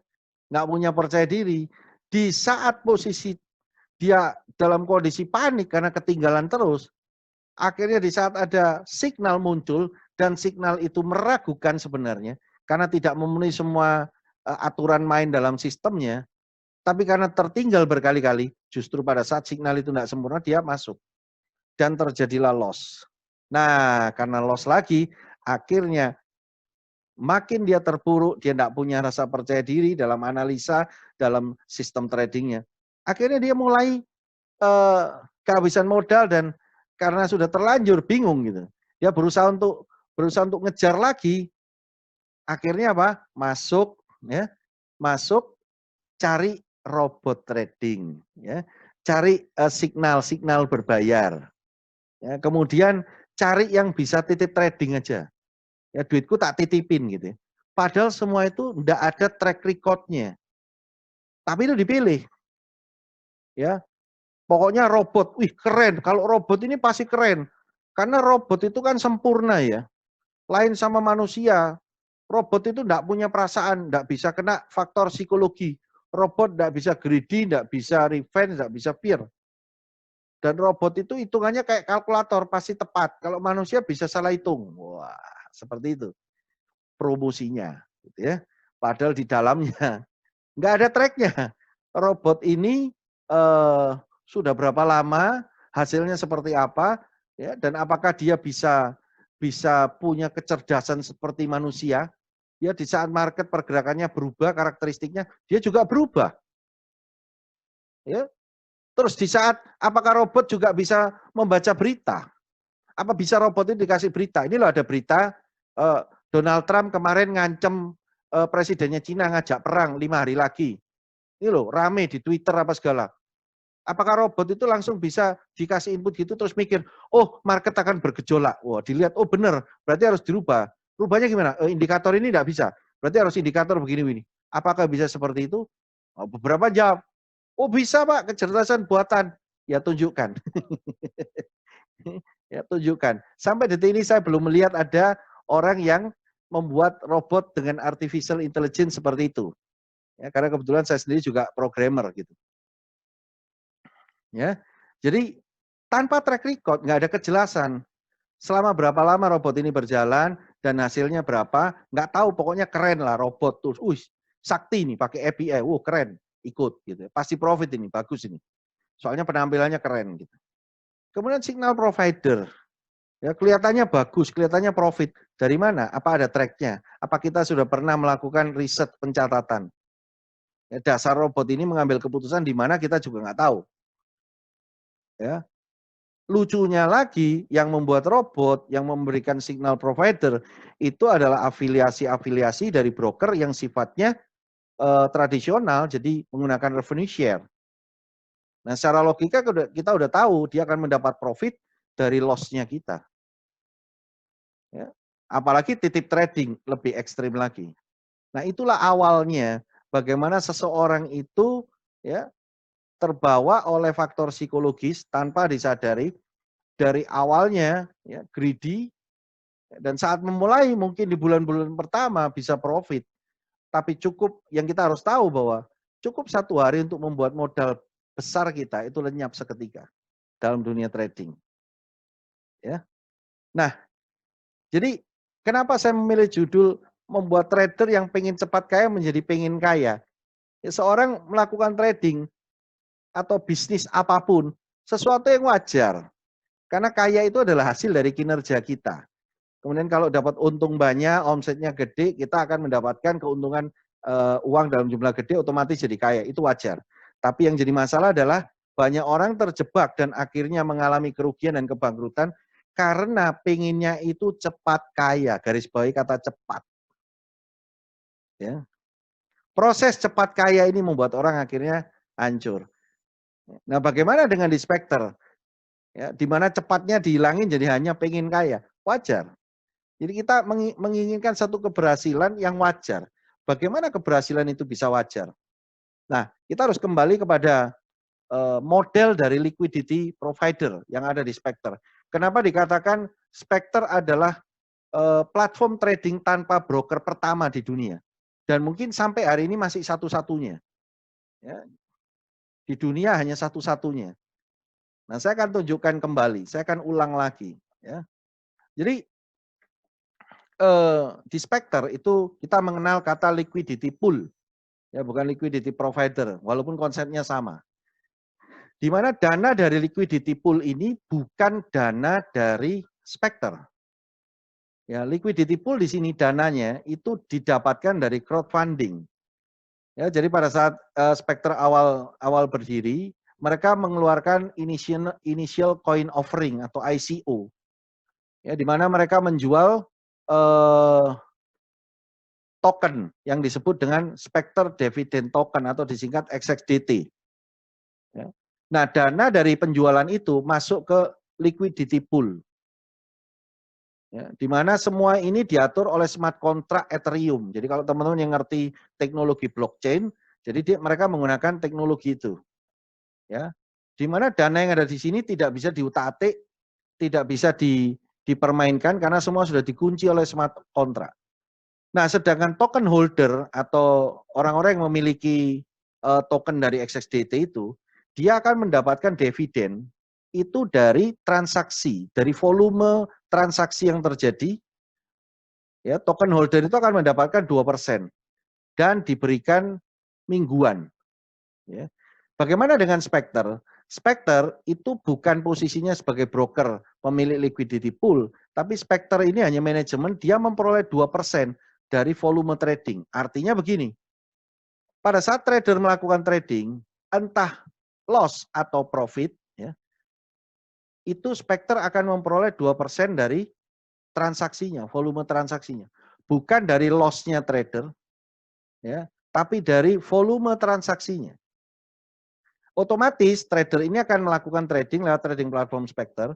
nggak punya percaya diri. Di saat posisi dia dalam kondisi panik karena ketinggalan terus, akhirnya di saat ada signal muncul dan signal itu meragukan sebenarnya karena tidak memenuhi semua aturan main dalam sistemnya, tapi karena tertinggal berkali-kali, justru pada saat signal itu tidak sempurna dia masuk dan terjadilah loss. Nah, karena loss lagi, akhirnya makin dia terpuruk, dia tidak punya rasa percaya diri dalam analisa, dalam sistem tradingnya. Akhirnya dia mulai kehabisan modal dan karena sudah terlanjur bingung gitu. Dia berusaha untuk ngejar lagi. Akhirnya apa? Masuk ya. Masuk cari robot trading ya. Cari signal-signal berbayar. Ya, kemudian cari yang bisa titip trading aja. Ya, duitku tak titipin gitu. Padahal semua itu enggak ada track record-nya. Tapi itu dipilih. Ya, pokoknya robot, wih keren. Kalau robot ini pasti keren. Karena robot itu kan sempurna ya. Lain sama manusia. Robot itu enggak punya perasaan, enggak bisa kena faktor psikologi. Robot enggak bisa greedy, enggak bisa revenge, enggak bisa fear. Dan robot itu hitungannya kayak kalkulator, pasti tepat. Kalau manusia bisa salah hitung. Wah, seperti itu. Promosinya. Gitu ya. Padahal di dalamnya nggak ada tracknya. Robot ini sudah berapa lama, hasilnya seperti apa, ya, dan apakah dia bisa punya kecerdasan seperti manusia? Ya, di saat market pergerakannya berubah, karakteristiknya dia juga berubah. Ya. Terus di saat apakah robot juga bisa membaca berita? Apa bisa robot ini dikasih berita? Ini loh ada berita Donald Trump kemarin ngancem presidennya Cina ngajak perang 5 hari lagi. Ini loh rame di Twitter apa segala. Apakah robot itu langsung bisa dikasih input gitu terus mikir, oh market akan bergejolak. Wah dilihat, oh benar, berarti harus dirubah. Rubahnya gimana? Indikator ini tidak bisa. Berarti harus indikator begini-begini. Apakah bisa seperti itu? Oh, beberapa jawab, oh bisa Pak, kecerdasan buatan. Ya tunjukkan. Ya tunjukkan. Sampai detik ini saya belum melihat ada orang yang membuat robot dengan artificial intelligence seperti itu. Ya, karena kebetulan saya sendiri juga programmer gitu. Ya, jadi tanpa track record nggak ada kejelasan selama berapa lama robot ini berjalan dan hasilnya berapa, nggak tahu. Pokoknya keren lah robot tuh. Sakti nih pakai API, keren, ikut gitu. Pasti profit ini, bagus ini. Soalnya penampilannya keren gitu. Kemudian signal provider. Ya, kelihatannya bagus, kelihatannya profit. Dari mana? Apa ada tracknya? Apa kita sudah pernah melakukan riset pencatatan? Ya, dasar robot ini mengambil keputusan di mana kita juga nggak tahu. Ya. Lucunya lagi, yang membuat robot, yang memberikan signal provider, itu adalah afiliasi-afiliasi dari broker yang sifatnya tradisional, jadi menggunakan revenue share. Nah, secara logika kita udah tahu dia akan mendapat profit dari loss-nya kita. Ya. Apalagi titip trading lebih ekstrim lagi. Nah, itulah awalnya bagaimana seseorang itu ya terbawa oleh faktor psikologis tanpa disadari dari awalnya ya greedy, dan saat memulai mungkin di bulan-bulan pertama bisa profit, tapi cukup yang kita harus tahu bahwa cukup 1 hari untuk membuat modal besar kita itu lenyap seketika dalam dunia trading. Ya. Nah, jadi kenapa saya memilih judul membuat trader yang pengen cepat kaya menjadi pengen kaya? Ya, seorang melakukan trading atau bisnis apapun sesuatu yang wajar. Karena kaya itu adalah hasil dari kinerja kita. Kemudian kalau dapat untung banyak, omsetnya gede, kita akan mendapatkan keuntungan uang dalam jumlah gede, otomatis jadi kaya. Itu wajar. Tapi yang jadi masalah adalah banyak orang terjebak dan akhirnya mengalami kerugian dan kebangkrutan karena pengennya itu cepat kaya. Garis bawahi kata cepat. Ya. Proses cepat kaya ini membuat orang akhirnya hancur. Nah, bagaimana dengan di Spectre? Ya, di mana cepatnya dihilangin jadi hanya pengen kaya. Wajar. Jadi kita menginginkan satu keberhasilan yang wajar. Bagaimana keberhasilan itu bisa wajar? Nah, kita harus kembali kepada model dari liquidity provider yang ada di Spectre. Kenapa dikatakan Spectre adalah platform trading tanpa broker pertama di dunia? Dan mungkin sampai hari ini masih satu-satunya. Ya, di dunia hanya satu-satunya. Nah, saya akan tunjukkan kembali, saya akan ulang lagi. Ya. Jadi di Spectre itu kita mengenal kata liquidity pool, ya bukan liquidity provider, walaupun konsepnya sama. Di mana dana dari liquidity pool ini bukan dana dari Spectre. Ya, liquidity pool di sini dananya itu didapatkan dari crowdfunding. Ya, jadi pada saat Spectre awal berdiri, mereka mengeluarkan initial coin offering atau ICO. Ya, di mana mereka menjual token yang disebut dengan Spectre Dividend Token atau disingkat XXDT. Ya. Nah, dana dari penjualan itu masuk ke liquidity pool. Ya, di mana semua ini diatur oleh smart contract Ethereum. Jadi kalau teman-teman yang ngerti teknologi blockchain, jadi mereka menggunakan teknologi itu. Ya, di mana dana yang ada di sini tidak bisa diutak-atik, tidak bisa dipermainkan karena semua sudah dikunci oleh smart contract. Nah, sedangkan token holder atau orang-orang yang memiliki token dari XXDT itu, dia akan mendapatkan dividen itu dari transaksi, dari volume transaksi yang terjadi. Ya, token holder itu akan mendapatkan 2% dan diberikan mingguan. Ya. Bagaimana dengan Spectre? Spectre itu bukan posisinya sebagai broker pemilik liquidity pool, tapi Spectre ini hanya manajemen, dia memperoleh 2% dari volume trading. Artinya begini, pada saat trader melakukan trading, entah loss atau profit, ya, itu Spectre akan memperoleh 2% dari transaksinya, volume transaksinya. Bukan dari loss-nya trader, ya, tapi dari volume transaksinya. Otomatis trader ini akan melakukan trading lewat trading platform Spectre.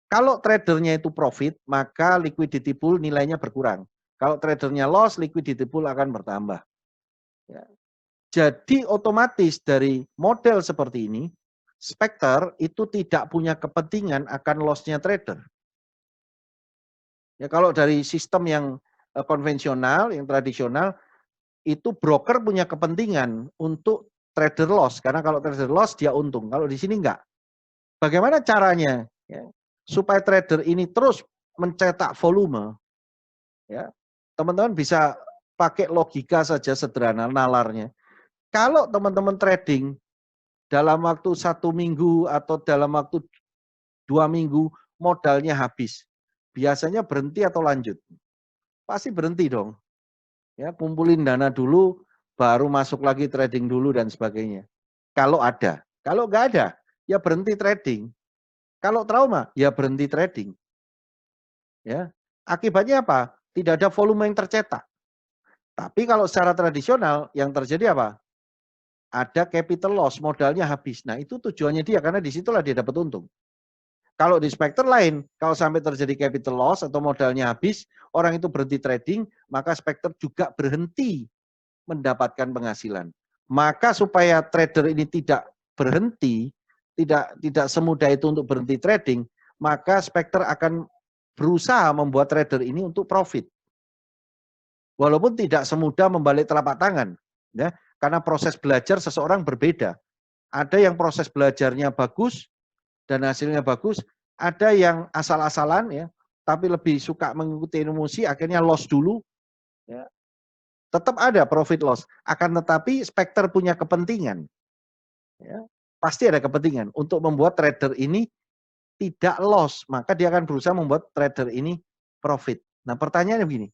Kalau tradernya itu profit, maka liquidity pool nilainya berkurang. Kalau tradernya loss, liquidity pool akan bertambah. Ya. Jadi otomatis dari model seperti ini, Spectre itu tidak punya kepentingan akan loss-nya trader. Ya, kalau dari sistem yang konvensional, yang tradisional, itu broker punya kepentingan untuk trader loss. Karena kalau trader loss dia untung. Kalau di sini enggak. Bagaimana caranya ya, supaya trader ini terus mencetak volume? Ya, teman-teman bisa pakai logika saja sederhana nalarnya. Kalau teman-teman trading dalam waktu 1 minggu atau dalam waktu 2 minggu modalnya habis, biasanya berhenti atau lanjut? Pasti berhenti dong. Ya, kumpulin dana dulu, baru masuk lagi trading dulu dan sebagainya. Kalau ada, kalau nggak ada, ya berhenti trading. Kalau trauma, ya berhenti trading. Ya, akibatnya apa? Tidak ada volume yang tercetak. Tapi kalau secara tradisional, yang terjadi apa? ada capital loss, modalnya habis. Nah, itu tujuannya dia karena disitulah dia dapat untung. Kalau di Spectre lain, kalau sampai terjadi capital loss atau modalnya habis, orang itu berhenti trading, maka Spectre juga berhenti mendapatkan penghasilan. Maka supaya trader ini tidak berhenti, tidak semudah itu untuk berhenti trading, maka Spectre akan berusaha membuat trader ini untuk profit. Walaupun tidak semudah membalik telapak tangan, ya, karena proses belajar seseorang berbeda. Ada yang proses belajarnya bagus dan hasilnya bagus, ada yang asal-asalan ya, tapi lebih suka mengikuti emosi, akhirnya loss dulu. Ya. Tetap ada profit loss, akan tetapi Spectre punya kepentingan. Ya. Pasti ada kepentingan untuk membuat trader ini tidak loss, maka dia akan berusaha membuat trader ini profit. Nah pertanyaannya begini,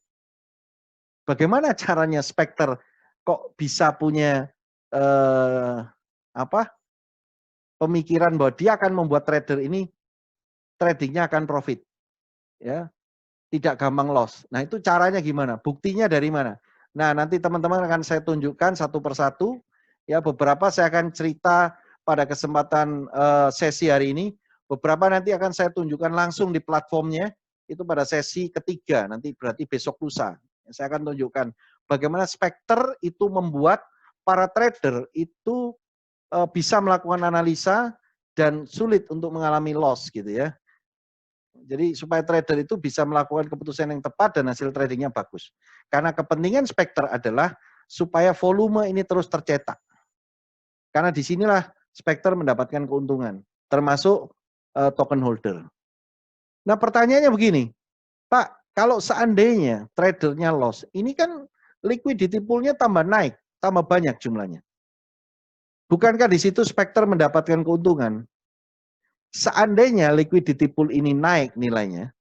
bagaimana caranya Spectre kok bisa punya pemikiran bahwa dia akan membuat trader ini tradingnya akan profit, ya, tidak gampang loss. Nah itu caranya gimana? Buktinya dari mana? Nah nanti teman-teman akan saya tunjukkan satu persatu, ya beberapa saya akan cerita pada kesempatan sesi hari ini, beberapa nanti akan saya tunjukkan langsung di platformnya, itu pada sesi ketiga, nanti berarti besok lusa. Saya akan tunjukkan bagaimana Spectre itu membuat para trader itu bisa melakukan analisa dan sulit untuk mengalami loss gitu ya. Jadi supaya trader itu bisa melakukan keputusan yang tepat dan hasil tradingnya bagus. Karena kepentingan Spectre adalah supaya volume ini terus tercetak. Karena disinilah Spectre mendapatkan keuntungan, termasuk token holder. Nah pertanyaannya begini, Pak, kalau seandainya tradernya loss, ini kan liquidity pool-nya tambah naik, tambah banyak jumlahnya. Bukankah di situ Spectre mendapatkan keuntungan? Seandainya liquidity pool ini naik nilainya,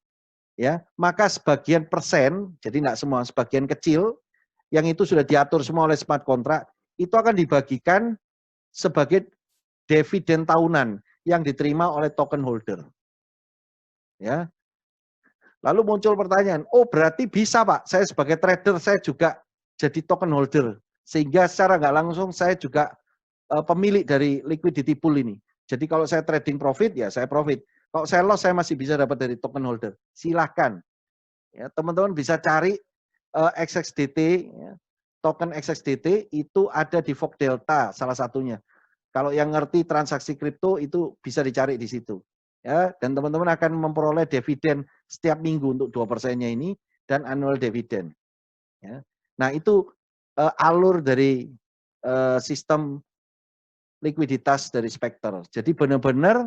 ya, maka sebagian persen, jadi tidak semua, sebagian kecil, yang itu sudah diatur semua oleh smart contract, itu akan dibagikan sebagai dividen tahunan yang diterima oleh token holder. Ya. Lalu muncul pertanyaan, oh berarti bisa Pak, saya sebagai trader saya juga jadi token holder, sehingga secara nggak langsung saya juga pemilik dari liquidity pool ini. Jadi kalau saya trading profit, ya saya profit. Kalau saya loss, saya masih bisa dapat dari token holder. Silahkan. Ya, teman-teman bisa cari XXDT, ya, token XXDT itu ada di Fog Delta salah satunya. Kalau yang ngerti transaksi kripto itu bisa dicari di situ. Ya, dan teman-teman akan memperoleh dividen setiap minggu untuk 2%-nya ini dan annual dividend. Ya. Nah, itu alur dari sistem likuiditas dari Spectre. Jadi benar-benar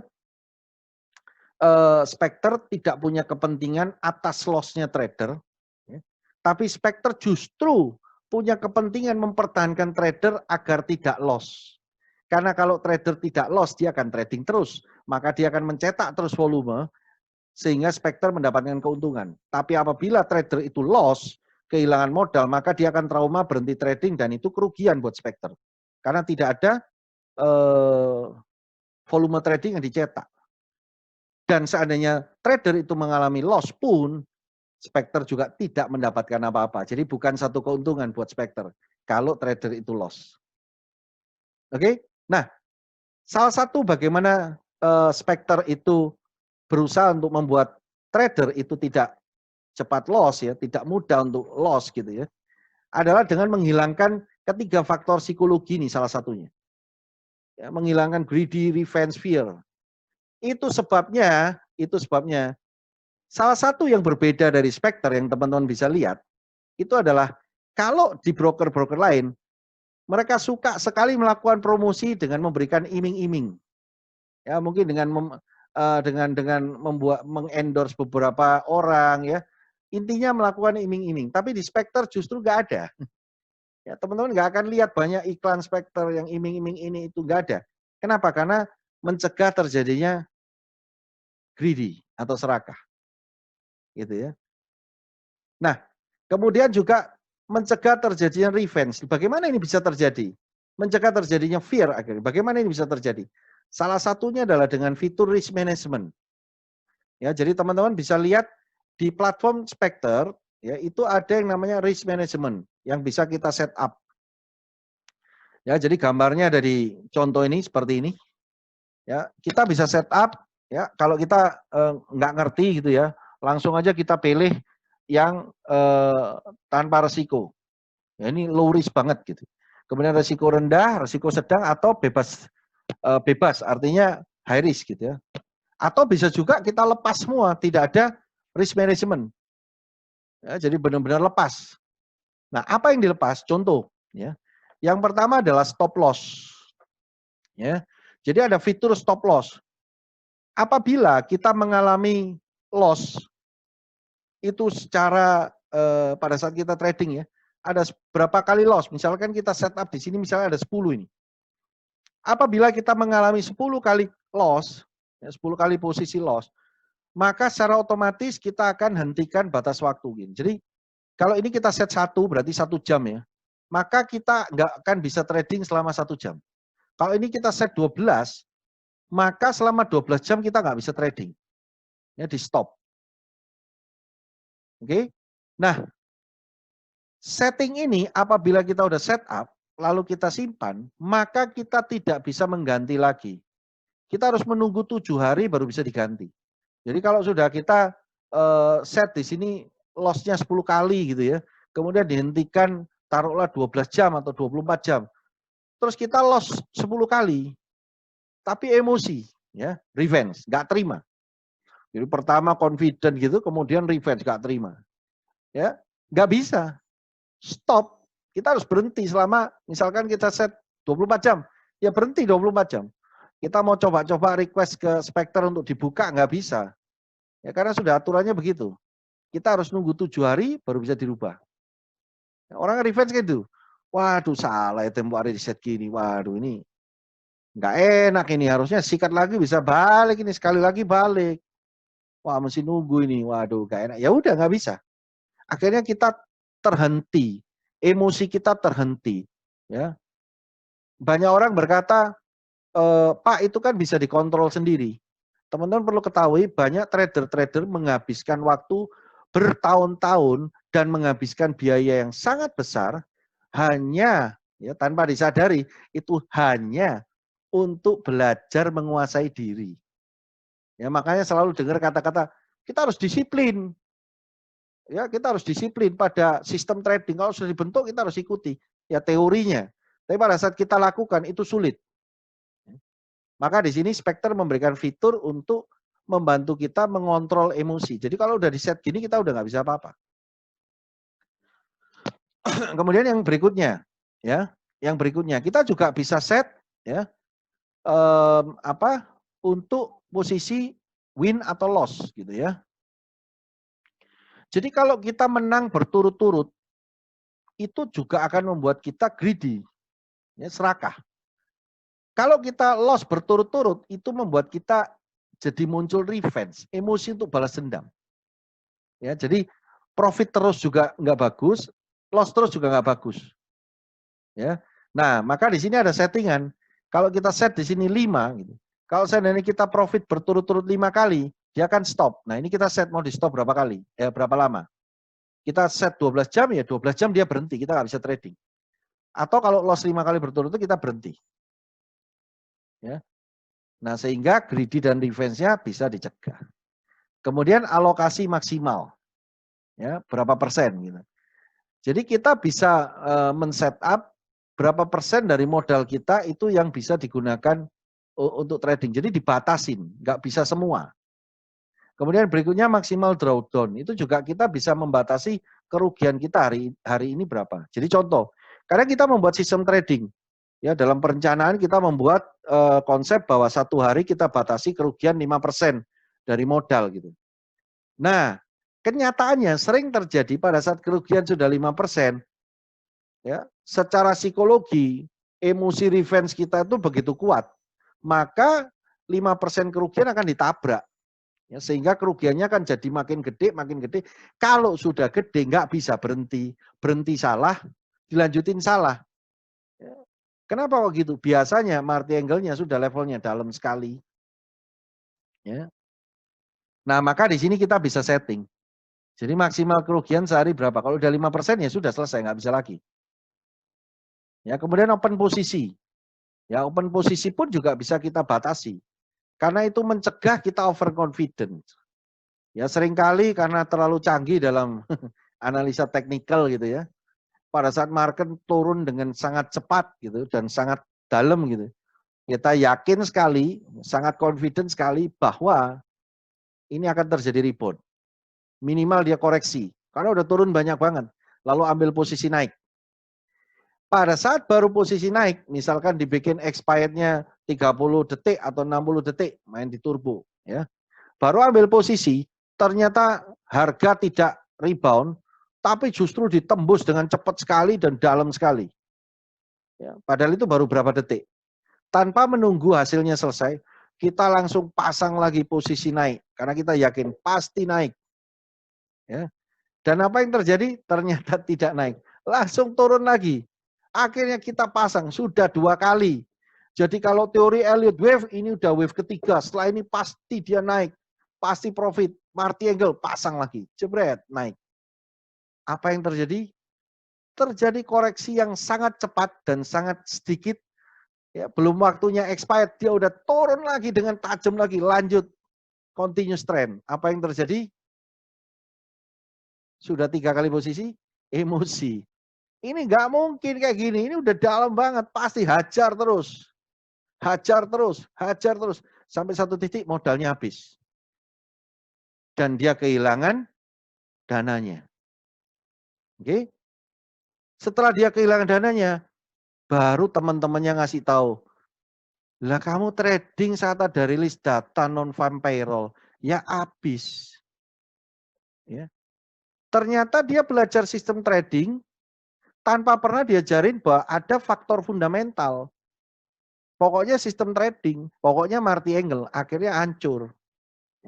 Spectre tidak punya kepentingan atas loss-nya trader, ya. Tapi Spectre justru punya kepentingan mempertahankan trader agar tidak loss. Karena kalau trader tidak loss, dia akan trading terus. Maka dia akan mencetak terus volume, sehingga Spectre mendapatkan keuntungan. Tapi apabila trader itu loss, kehilangan modal, maka dia akan trauma, berhenti trading, dan itu kerugian buat Spectre. Karena tidak ada volume trading yang dicetak. Dan seandainya trader itu mengalami loss pun, Spectre juga tidak mendapatkan apa-apa. Jadi bukan satu keuntungan buat Spectre kalau trader itu loss. Oke? Nah, salah satu bagaimana Spectre itu berusaha untuk membuat trader itu tidak cepat loss ya, tidak mudah untuk loss gitu ya, adalah dengan menghilangkan ketiga faktor psikologi ini salah satunya. Ya, menghilangkan greedy, revenge, fear. Itu sebabnya salah satu yang berbeda dari Spectre yang teman-teman bisa lihat, itu adalah kalau di broker-broker lain, mereka suka sekali melakukan promosi dengan memberikan iming-iming. Ya, mungkin dengan membuat mengendorse beberapa orang ya. Intinya melakukan iming-iming, tapi di Spectre justru nggak ada. Ya, teman-teman nggak akan lihat banyak iklan Spectre yang iming-iming ini itu nggak ada. Kenapa? Karena mencegah terjadinya greedy atau serakah. Gitu ya. Nah, kemudian juga mencegah terjadinya revenge. Bagaimana ini bisa terjadi? Mencegah terjadinya fear akhirnya. Bagaimana ini bisa terjadi? Salah satunya adalah dengan fitur risk management. Ya, jadi teman-teman bisa lihat di platform Spectre, ya itu ada yang namanya risk management yang bisa kita set up. Ya, jadi gambarnya ada di contoh ini seperti ini. Ya, kita bisa setup ya, kalau kita nggak ngerti gitu ya, langsung aja kita pilih yang tanpa resiko. Ya, ini low risk banget gitu. Kemudian resiko rendah, resiko sedang atau bebas bebas artinya high risk gitu ya. Atau bisa juga kita lepas semua, tidak ada risk management. Ya, jadi benar-benar lepas. Nah, apa yang dilepas? Contoh ya. Yang pertama adalah stop loss. Ya. Jadi ada fitur stop loss. Apabila kita mengalami loss itu secara pada saat kita trading ya, ada berapa kali loss? Misalkan kita setup di sini misalnya ada 10 ini. Apabila kita mengalami 10 kali loss, ya, 10 kali posisi loss, maka secara otomatis kita akan hentikan batas waktu. Gitu. Jadi kalau ini kita set 1 berarti 1 jam ya, maka kita nggak akan bisa trading selama 1 jam. Kalau ini kita set 12, maka selama 12 jam kita nggak bisa trading. Ya, di stop. Oke. Nah, setting ini apabila kita udah set up, lalu kita simpan, maka kita tidak bisa mengganti lagi. Kita harus menunggu 7 hari baru bisa diganti. Jadi kalau sudah kita set di sini loss-nya 10 kali gitu ya, kemudian dihentikan taruhlah 12 jam atau 24 jam. Terus kita loss 10 kali, tapi emosi, ya, revenge, nggak terima. Jadi pertama confident gitu, kemudian revenge, nggak terima. Ya, nggak bisa. Stop. Kita harus berhenti selama, misalkan kita set 24 jam, ya berhenti 24 jam. Kita mau coba-coba request ke Spectre untuk dibuka, nggak bisa. Ya karena sudah aturannya begitu. Kita harus nunggu 7 hari baru bisa dirubah. Orang revenge gitu. Waduh salah ya tempo hari di set gini. Waduh ini nggak enak ini. Harusnya sikat lagi bisa balik ini. Sekali lagi balik. Wah mesti nunggu ini. Waduh nggak enak. Ya udah nggak bisa. Akhirnya kita terhenti. Emosi kita terhenti. Ya. Banyak orang berkata, Pak itu kan bisa dikontrol sendiri. Teman-teman perlu ketahui banyak trader-trader menghabiskan waktu bertahun-tahun dan menghabiskan biaya yang sangat besar hanya ya tanpa disadari itu hanya untuk belajar menguasai diri. Ya makanya selalu dengar kata-kata kita harus disiplin. Ya, kita harus disiplin pada sistem trading. Kalau sudah dibentuk kita harus ikuti ya teorinya. Tapi pada saat kita lakukan itu sulit. Maka di sini Spectre memberikan fitur untuk membantu kita mengontrol emosi. Jadi kalau udah di set gini kita udah nggak bisa apa-apa. Kemudian yang berikutnya, ya, yang berikutnya kita juga bisa set, ya, untuk posisi win atau loss, gitu ya. Jadi kalau kita menang berturut-turut, itu juga akan membuat kita greedy, ya, serakah. Kalau kita loss berturut-turut, itu membuat kita jadi muncul revenge, emosi untuk balas dendam. Ya, jadi profit terus juga nggak bagus, loss terus juga nggak bagus. Ya, nah maka di sini ada settingan. Kalau kita set di sini 5, gitu. Kalau seandainya kita profit berturut-turut 5 kali, dia akan stop. Nah ini kita set mau di stop berapa kali? Berapa lama? Kita set 12 jam ya 12 jam dia berhenti, kita nggak bisa trading. Atau kalau loss 5 kali berturut-turut kita berhenti. Ya. Nah sehingga greedy dan revenge-nya bisa dicegah. Kemudian alokasi maksimal. Ya, berapa persen gitu. Jadi kita bisa men-set up berapa persen dari modal kita itu yang bisa digunakan untuk trading. Jadi dibatasin, nggak bisa semua. Kemudian berikutnya maksimal drawdown. Itu juga kita bisa membatasi kerugian kita hari ini berapa. Jadi contoh, karena kita membuat sistem trading. Ya, dalam perencanaan kita membuat konsep bahwa satu hari kita batasi kerugian 5% dari modal gitu. Nah, kenyataannya sering terjadi pada saat kerugian sudah 5%, ya, secara psikologi, emosi revenge kita itu begitu kuat, maka 5% kerugian akan ditabrak. Ya, sehingga kerugiannya akan jadi makin gede, makin gede. Kalau sudah gede nggak bisa berhenti, berhenti salah, dilanjutin salah. Ya. Kenapa kok gitu? Biasanya Marty Angle-nya sudah levelnya dalam sekali. Ya. Nah maka di sini kita bisa setting. Jadi maksimal kerugian sehari berapa? Kalau udah 5% ya sudah selesai, nggak bisa lagi. Ya, kemudian open posisi. Ya, open posisi pun juga bisa kita batasi. Karena itu mencegah kita overconfident. Ya, seringkali karena terlalu canggih dalam analisa teknikal gitu ya. Pada saat market turun dengan sangat cepat gitu dan sangat dalam gitu. Kita yakin sekali, sangat confident sekali bahwa ini akan terjadi rebound. Minimal dia koreksi. Karena udah turun banyak banget. Lalu ambil posisi naik. Pada saat baru posisi naik, misalkan dibikin expirednya 30 detik atau 60 detik, main di turbo. Ya. Baru ambil posisi, ternyata harga tidak rebound, tapi justru ditembus dengan cepat sekali dan dalam sekali. Ya, padahal itu baru berapa detik. Tanpa menunggu hasilnya selesai, kita langsung pasang lagi posisi naik. Karena kita yakin pasti naik. Ya. Dan apa yang terjadi? Ternyata tidak naik. Langsung turun lagi. Akhirnya kita pasang, sudah 2 kali. Jadi kalau teori Elliott wave, ini udah wave ketiga. Setelah ini pasti dia naik. Pasti profit. Martingale pasang lagi. Jebret, naik. Apa yang terjadi? Terjadi koreksi yang sangat cepat dan sangat sedikit. Ya, belum waktunya expired, dia udah turun lagi dengan tajam lagi. Lanjut. Continuous trend. Apa yang terjadi? Sudah 3 kali posisi, emosi. Ini nggak mungkin kayak gini, ini udah dalam banget, pasti hajar terus. Hajar terus, hajar terus. Sampai satu titik modalnya habis. Dan dia kehilangan dananya. Oke? Setelah dia kehilangan dananya, baru teman-temannya ngasih tahu. Lah kamu trading saat ada rilis data non-farm payroll, ya habis. Ya. Ternyata dia belajar sistem trading, tanpa pernah diajarin bahwa ada faktor fundamental. Pokoknya sistem trading, pokoknya Martingale akhirnya hancur.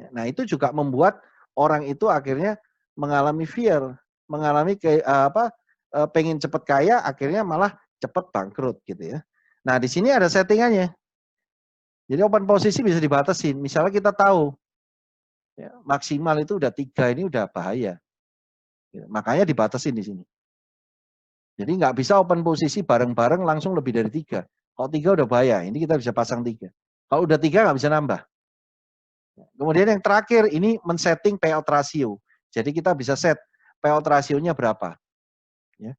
Nah itu juga membuat orang itu akhirnya mengalami fear, mengalami pengen cepat kaya, akhirnya malah cepat bangkrut gitu ya. Nah di sini ada settingannya. Jadi open posisi bisa dibatasin. Misalnya kita tahu ya, maksimal itu udah 3, ini udah bahaya. Ya, makanya dibatasin di sini. Jadi nggak bisa open posisi bareng-bareng langsung lebih dari 3. Kalau 3 udah bahaya, ini kita bisa pasang 3. Kalau udah 3 nggak bisa nambah. Kemudian yang terakhir ini men-setting payout ratio. Jadi kita bisa set payout rasionya berapa. Ya.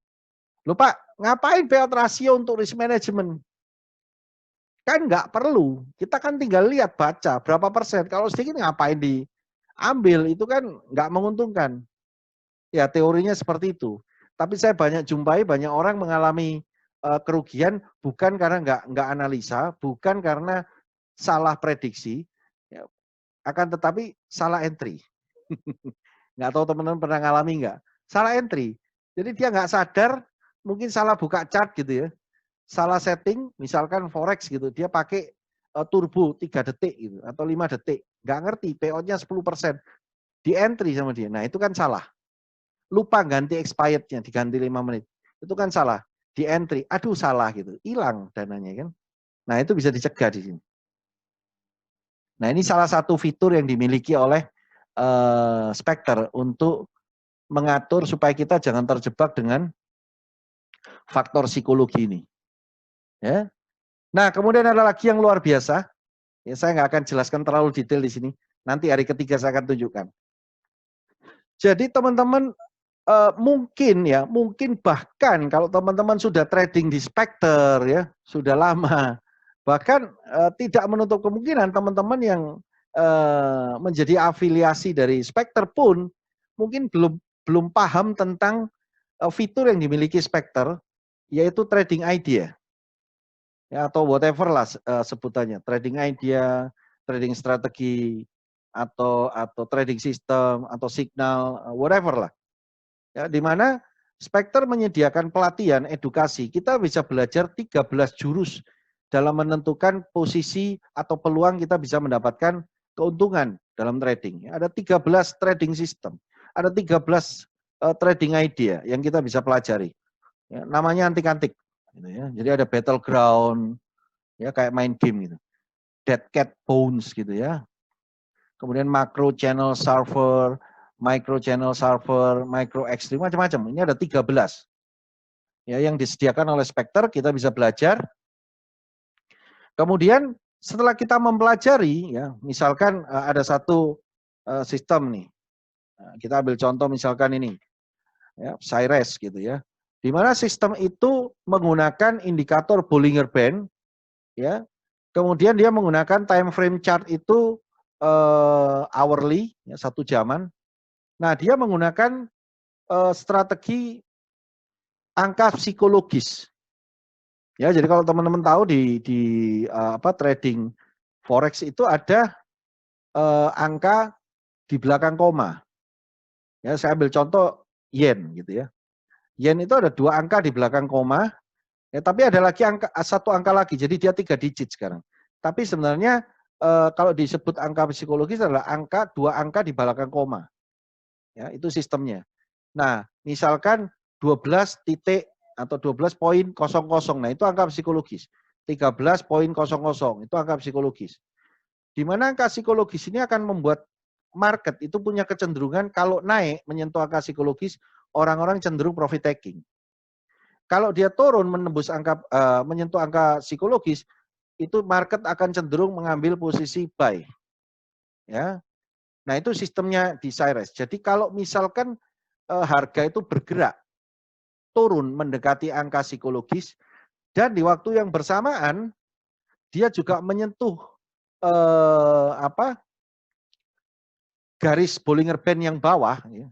Lupa, ngapain payout ratio untuk risk management? Kan nggak perlu. Kita kan tinggal lihat, baca berapa persen. Kalau sedikit ngapain diambil, itu kan nggak menguntungkan. Ya teorinya seperti itu. Tapi saya banyak jumpai banyak orang mengalami kerugian bukan karena nggak analisa, bukan karena salah prediksi, ya, akan tetapi salah entry. Nggak tahu teman-teman pernah ngalami nggak? Salah entry. Jadi dia nggak sadar, mungkin salah buka chart gitu ya. Salah setting, misalkan forex gitu, dia pakai turbo 3 detik gitu atau 5 detik. Nggak ngerti, payout-nya 10%. Di entry sama dia. Nah, itu kan salah. Lupa ganti expired-nya, diganti 5 menit. Itu kan salah. Di entry, aduh salah gitu. Hilang dananya kan. Nah, itu bisa dicegah di sini. Nah, ini salah satu fitur yang dimiliki oleh Spectre untuk mengatur supaya kita jangan terjebak dengan faktor psikologi ini. Ya. Nah, kemudian ada lagi yang luar biasa. Ya, saya nggak akan jelaskan terlalu detail di sini. Nanti hari ketiga saya akan tunjukkan. Jadi teman-teman mungkin bahkan kalau teman-teman sudah trading di Spectre ya, sudah lama, bahkan tidak menutup kemungkinan teman-teman yang menjadi afiliasi dari Spectre pun mungkin belum paham tentang fitur yang dimiliki Spectre, yaitu trading idea. Ya, atau whatever lah sebutannya, trading idea, trading strategi, atau trading system, atau signal, whatever lah. Ya, di mana Spectre menyediakan pelatihan edukasi, kita bisa belajar 13 jurus dalam menentukan posisi atau peluang kita bisa mendapatkan keuntungan dalam trading. Ada 13 trading system, ada 13 trading idea yang kita bisa pelajari. Ya, namanya antik-antik. Gitu ya. Jadi ada battleground, ya kayak main game gitu. Dead cat bones gitu ya. Kemudian macro channel server, micro channel server, micro extreme, macam-macam. Ini ada 13. ya yang disediakan oleh Spectre, kita bisa belajar. Kemudian setelah kita mempelajari, ya misalkan ada satu sistem nih, kita ambil contoh misalkan ini, ya, Cyrus gitu ya, di mana sistem itu menggunakan indikator Bollinger Band, ya, kemudian dia menggunakan time frame chart itu hourly, ya, 1 jaman. Nah dia menggunakan strategi angka psikologis. Ya, jadi kalau teman-teman tahu di trading forex itu ada angka di belakang koma. Ya, saya ambil contoh yen gitu ya. Yen itu ada 2 angka di belakang koma, ya, tapi ada lagi satu angka lagi, jadi dia 3 digit sekarang. Tapi sebenarnya kalau disebut angka psikologis adalah 2 angka di belakang koma. Ya, itu sistemnya. Nah, misalkan 12 titik atau 12.00. Nah, itu angka psikologis. 13.00 itu angka psikologis. Di mana angka psikologis ini akan membuat market itu punya kecenderungan kalau naik menyentuh angka psikologis, orang-orang cenderung profit taking. Kalau dia turun menembus menyentuh angka psikologis, itu market akan cenderung mengambil posisi buy. Ya. Nah, itu sistemnya di Cyrus. Jadi kalau misalkan harga itu bergerak turun mendekati angka psikologis dan di waktu yang bersamaan dia juga menyentuh garis Bollinger Band yang bawah, ya,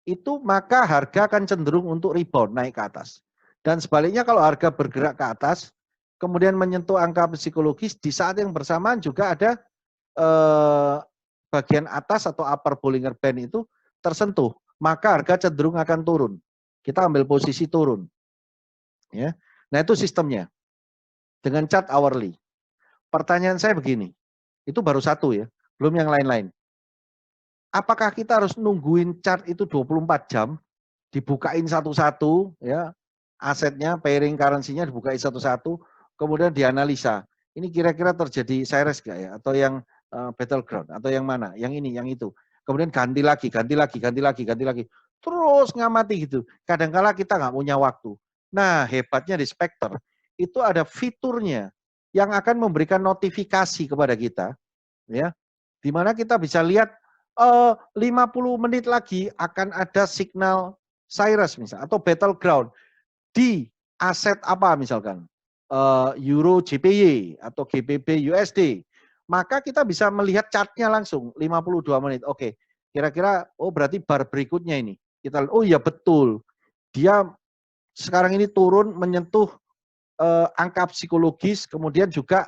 itu maka harga akan cenderung untuk rebound naik ke atas. Dan sebaliknya kalau harga bergerak ke atas kemudian menyentuh angka psikologis, di saat yang bersamaan juga ada bagian atas atau upper Bollinger Band itu tersentuh, maka harga cenderung akan turun. Kita ambil posisi turun. Ya. Nah, itu sistemnya. Dengan chart hourly. Pertanyaan saya begini, itu baru satu ya, belum yang lain-lain. Apakah kita harus nungguin chart itu 24 jam, dibukain satu-satu, ya, asetnya, pairing currency-nya dibukain satu-satu, kemudian dianalisa. Ini kira-kira terjadi Cyrus gak ya? Atau yang battleground? Atau yang mana? Yang ini, yang itu. Kemudian ganti lagi. Terus ngamati gitu. Kadang-kala kita nggak punya waktu. Nah, hebatnya di Spectre, itu ada fiturnya yang akan memberikan notifikasi kepada kita, ya, di mana kita bisa lihat 50 menit lagi akan ada signal Cyrus misalnya atau battleground di aset apa misalkan Euro JPY atau GBP USD, maka kita bisa melihat chartnya langsung 52 menit. Oke, kira-kira berarti bar berikutnya ini kita iya betul, dia sekarang ini turun menyentuh angka psikologis, kemudian juga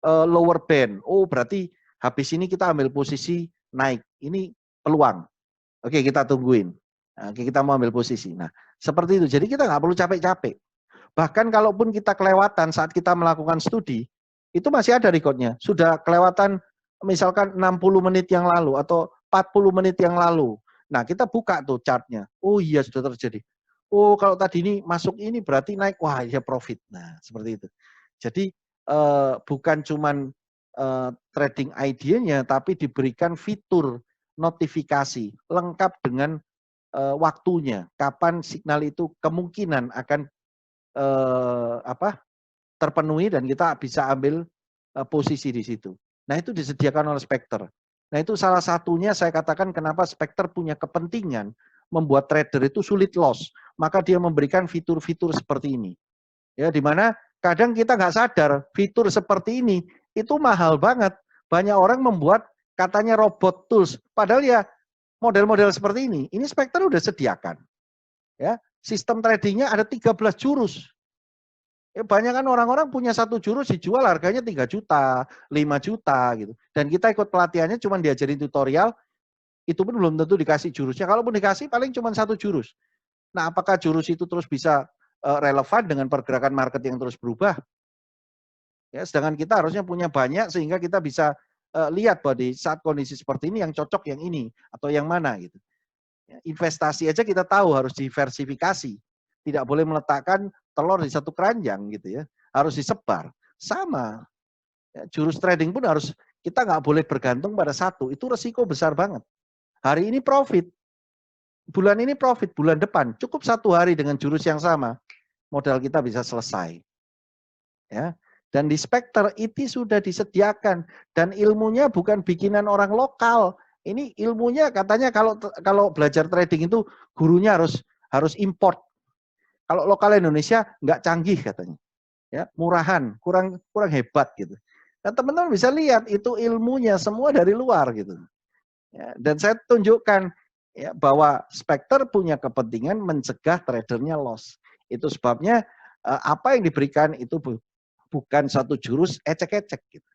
lower band. Berarti habis ini kita ambil posisi naik. Ini peluang. Oke, kita tungguin. Oke, kita mau ambil posisi. Nah, seperti itu. Jadi kita nggak perlu capek-capek. Bahkan kalaupun kita kelewatan saat kita melakukan studi, itu masih ada recordnya. Sudah kelewatan misalkan 60 menit yang lalu atau 40 menit yang lalu. Nah, kita buka tuh chartnya. Oh iya, sudah terjadi. Kalau tadi ini masuk ini berarti naik, wah ya profit. Nah, seperti itu. Jadi bukan cuman trading idenya, tapi diberikan fitur notifikasi lengkap dengan waktunya, kapan signal itu kemungkinan akan terpenuhi dan kita bisa ambil posisi di situ. Nah, itu disediakan oleh Spectre. Nah, itu salah satunya saya katakan kenapa Spectre punya kepentingan membuat trader itu sulit loss. Maka dia memberikan fitur-fitur seperti ini. Ya, di mana kadang kita nggak sadar fitur seperti ini itu mahal banget. Banyak orang membuat katanya robot tools, padahal ya model-model seperti ini Spectre udah sediakan. Ya, sistem tradingnya ada 13 jurus. Banyak kan orang-orang punya satu jurus dijual harganya 3 juta, 5 juta gitu. Dan kita ikut pelatihannya cuma diajarin tutorial, itu pun belum tentu dikasih jurusnya. Kalaupun dikasih paling cuma satu jurus. Nah, apakah jurus itu terus bisa relevan dengan pergerakan market yang terus berubah? Ya, sedangkan kita harusnya punya banyak sehingga kita bisa lihat bahwa di saat kondisi seperti ini yang cocok yang ini atau yang mana gitu. Ya, investasi aja kita tahu harus diversifikasi. Tidak boleh meletakkan telur di satu keranjang gitu ya. Harus disebar. Sama. Ya, jurus trading pun harus, kita nggak boleh bergantung pada satu. Itu resiko besar banget. Hari ini profit. bulan ini profit, bulan depan cukup 1 hari dengan jurus yang sama, modal kita bisa selesai. Ya. Dan di Spectre itu sudah disediakan dan ilmunya bukan bikinan orang lokal. Ini ilmunya katanya kalau belajar trading itu gurunya harus import. Kalau lokal Indonesia nggak canggih katanya. Ya, murahan, kurang hebat gitu. Nah, teman-teman bisa lihat itu ilmunya semua dari luar gitu. Ya, dan saya tunjukkan ya, bahwa Spectre punya kepentingan mencegah tradernya loss. Itu sebabnya apa yang diberikan itu bukan satu jurus ecek-ecek gitu.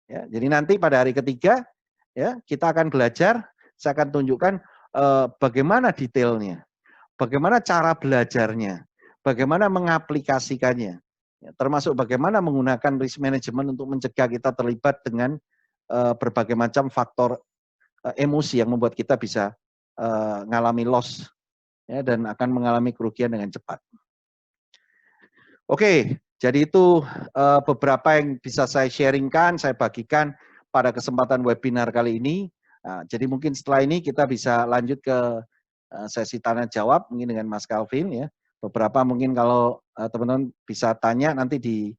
Ya, jadi nanti pada hari ketiga ya kita akan belajar, saya akan tunjukkan bagaimana detailnya, bagaimana cara belajarnya, bagaimana mengaplikasikannya, ya, termasuk bagaimana menggunakan risk management untuk mencegah kita terlibat dengan berbagai macam faktor emosi yang membuat kita bisa mengalami loss ya, dan akan mengalami kerugian dengan cepat. Oke, jadi itu beberapa yang bisa saya sharingkan, saya bagikan pada kesempatan webinar kali ini. Nah, jadi mungkin setelah ini kita bisa lanjut ke sesi tanya jawab mungkin dengan Mas Calvin ya. Beberapa mungkin kalau teman-teman bisa tanya nanti di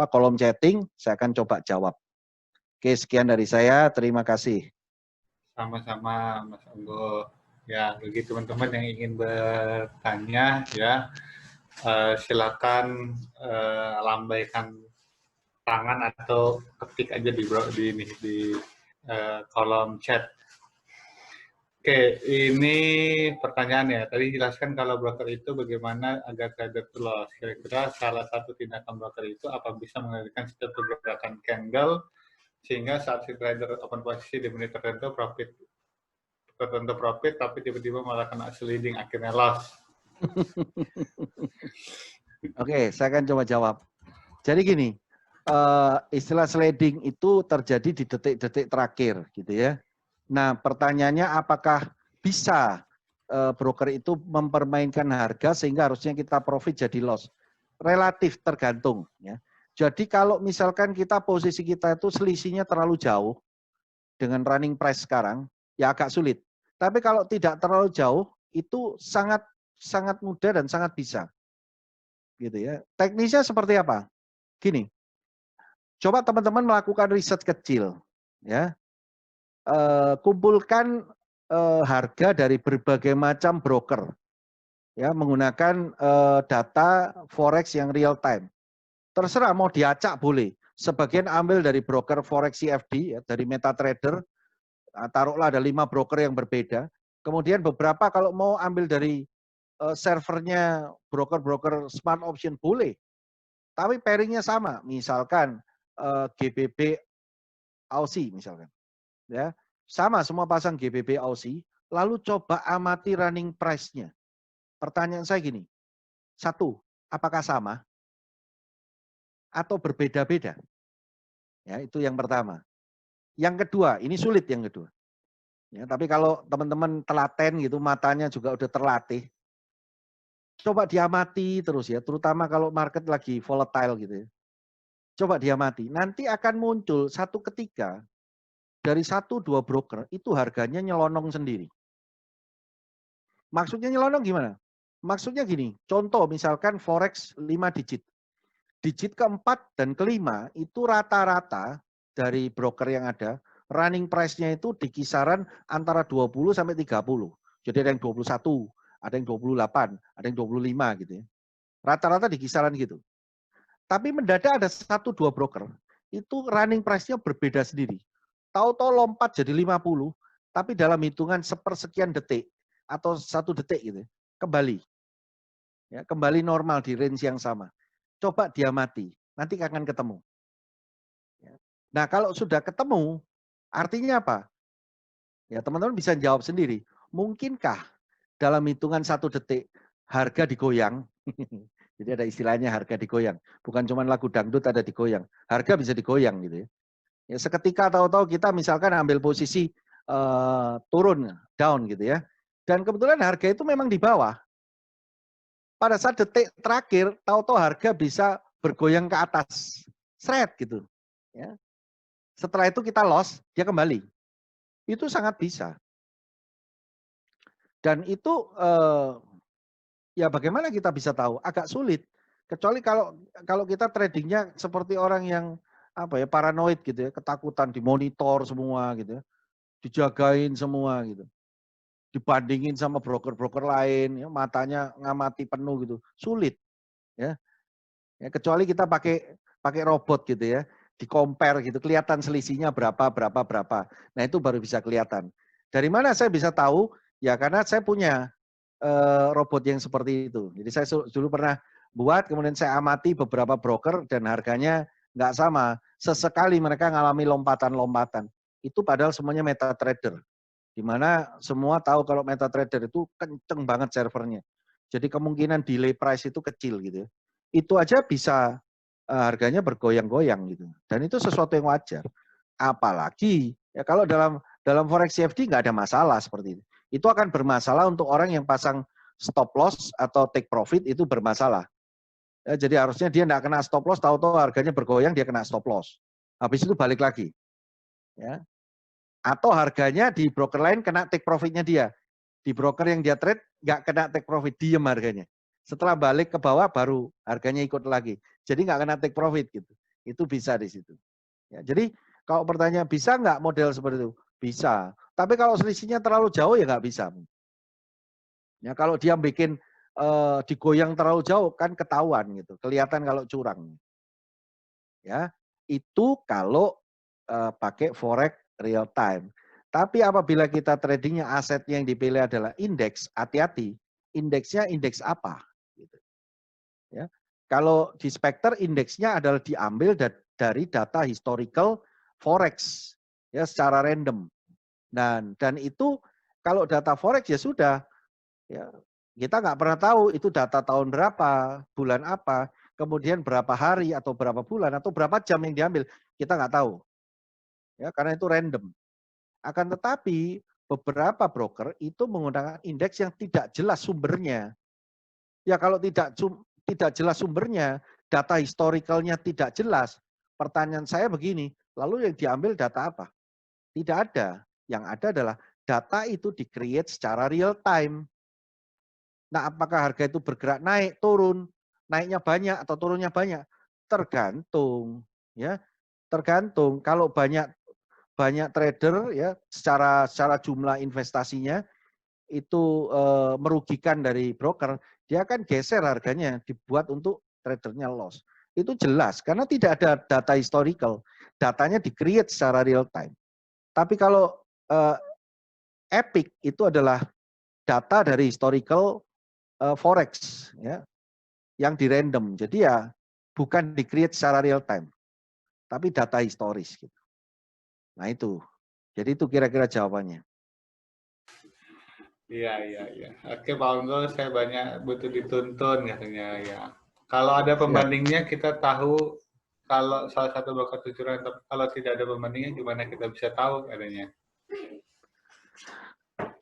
kolom chatting, saya akan coba jawab. Oke, sekian dari saya. Terima kasih. Sama-sama Mas Anggo. Ya, bagi teman-teman yang ingin bertanya ya, silakan lambaikan tangan atau ketik aja di kolom chat. Oke, ini pertanyaan ya. Tadi jelaskan kalau broker itu bagaimana agar trader itu loss. Kira-kira salah satu tindakan broker itu apa bisa mengendalikan setiap pergerakan candle sehingga saat si trader open posisi di menit tertentu profit tapi tiba-tiba malah kena leading akhirnya loss. Oke, saya akan coba jawab. Jadi gini, istilah sliding itu terjadi di detik-detik terakhir, gitu ya. Nah, pertanyaannya apakah bisa broker itu mempermainkan harga sehingga harusnya kita profit jadi loss? Relatif tergantung, ya. Jadi kalau misalkan posisi kita itu selisihnya terlalu jauh dengan running price sekarang, ya agak sulit. Tapi kalau tidak terlalu jauh, itu sangat mudah dan sangat bisa. Gitu ya. Teknisnya seperti apa? Gini, coba teman-teman melakukan riset kecil, ya. Kumpulkan harga dari berbagai macam broker, ya, menggunakan data forex yang real time. Terserah mau diacak boleh. Sebagian ambil dari broker forex CFD, ya, dari MetaTrader. Taruhlah ada 5 broker yang berbeda. Kemudian beberapa kalau mau ambil dari servernya broker-broker smart option boleh. Tapi pairingnya sama, misalkan GBP Aussie misalkan, ya sama semua pasang GBP Aussie, lalu coba amati running price-nya. Pertanyaan saya gini, satu, apakah sama atau berbeda-beda? Ya itu yang pertama. Yang kedua, ini sulit yang kedua. Ya, tapi kalau teman-teman telaten gitu, matanya juga udah terlatih, coba diamati terus ya, terutama kalau market lagi volatile gitu ya. Coba diamati, nanti akan muncul satu ketika dari 1-2 broker itu harganya nyelonong sendiri. Maksudnya nyelonong gimana? Maksudnya gini, contoh misalkan forex 5 digit. Digit keempat dan kelima itu rata-rata dari broker yang ada, running price-nya itu di kisaran antara 20 sampai 30. Jadi ada yang 21, ada yang 28, ada yang 25 gitu ya. Rata-rata di kisaran gitu. Tapi mendadak ada 1-2 broker, itu running price-nya berbeda sendiri. Tahu-tahu lompat jadi 50, tapi dalam hitungan sepersekian detik atau 1 detik gitu, kembali. Ya, kembali normal di range yang sama. Coba diamati, nanti akan ketemu. Nah, kalau sudah ketemu, artinya apa? Ya, teman-teman bisa jawab sendiri. Mungkinkah dalam hitungan 1 detik harga digoyang? Jadi ada istilahnya harga digoyang. Bukan cuma lagu dangdut ada digoyang. Harga bisa digoyang gitu ya. Ya seketika tahu-tahu kita misalkan ambil posisi turun, down gitu ya. Dan kebetulan harga itu memang di bawah. Pada saat detik terakhir, tahu-tahu harga bisa bergoyang ke atas. Seret gitu. Ya. Setelah itu kita loss, dia kembali. Itu sangat bisa. Dan itu ya bagaimana kita bisa tahu? Agak sulit. Kecuali kalau kita tradingnya seperti orang yang apa ya, paranoid gitu ya, ketakutan, dimonitor semua gitu ya, dijagain semua gitu, dibandingin sama broker-broker lain, ya, matanya ngamati penuh gitu, sulit ya. Ya, kecuali kita pakai robot gitu ya, di-compare gitu, kelihatan selisihnya berapa. Nah itu baru bisa kelihatan. Dari mana saya bisa tahu? Ya karena saya punya robot yang seperti itu. Jadi saya dulu pernah buat, kemudian saya amati beberapa broker dan harganya nggak sama. Sesekali mereka ngalami lompatan-lompatan. Itu padahal semuanya MetaTrader. Di mana semua tahu kalau MetaTrader itu kenceng banget servernya. Jadi kemungkinan delay price itu kecil gitu ya. Itu aja bisa harganya bergoyang-goyang gitu. Dan itu sesuatu yang wajar. Apalagi ya kalau dalam forex CFD nggak ada masalah seperti itu. Itu akan bermasalah untuk orang yang pasang stop loss atau take profit, itu bermasalah. Ya, jadi harusnya dia nggak kena stop loss, tahu-tahu harganya bergoyang dia kena stop loss. Habis itu balik lagi. Ya. Atau harganya di broker lain kena take profitnya dia. Di broker yang dia trade nggak kena take profit, diem harganya. Setelah balik ke bawah baru harganya ikut lagi. Jadi nggak kena take profit gitu. Itu bisa di situ. Ya, jadi kalau pertanyaan bisa nggak model seperti itu? Bisa. Tapi kalau selisihnya terlalu jauh ya nggak bisa. Ya kalau dia bikin digoyang terlalu jauh kan ketahuan gitu, kelihatan kalau curang. Ya, itu kalau pakai forex real time. Tapi apabila kita tradingnya asetnya yang dipilih adalah indeks, hati-hati. Indeksnya indeks apa? Gitu. Ya. Kalau di Spectre indeksnya adalah diambil dari data historical forex ya secara random. Dan itu kalau data forex ya sudah ya kita nggak pernah tahu itu data tahun berapa, bulan apa, kemudian berapa hari atau berapa bulan atau berapa jam yang diambil kita nggak tahu ya karena itu random. Akan tetapi beberapa broker itu menggunakan indeks yang tidak jelas sumbernya. Ya kalau tidak jelas sumbernya, data historicalnya tidak jelas. Pertanyaan saya begini, lalu yang diambil data apa? Tidak ada. Yang ada adalah data itu di-create secara real time. Nah, apakah harga itu bergerak naik, turun, naiknya banyak atau turunnya banyak? Tergantung, ya. Tergantung. Kalau banyak trader ya secara jumlah investasinya itu merugikan dari broker, dia akan geser harganya dibuat untuk tradernya loss. Itu jelas karena tidak ada data historical, datanya di-create secara real time. Tapi kalau Epic itu adalah data dari historical forex ya, yang di random. Jadi ya bukan di-create secara real time, tapi data historis gitu. Nah itu. Jadi itu kira-kira jawabannya. Iya. Oke, Pak Unggul, saya banyak butuh dituntun katanya ya. Kalau ada pembandingnya kita tahu kalau salah satu broker kecurangan, tapi kalau tidak ada pembandingnya gimana kita bisa tahu katanya?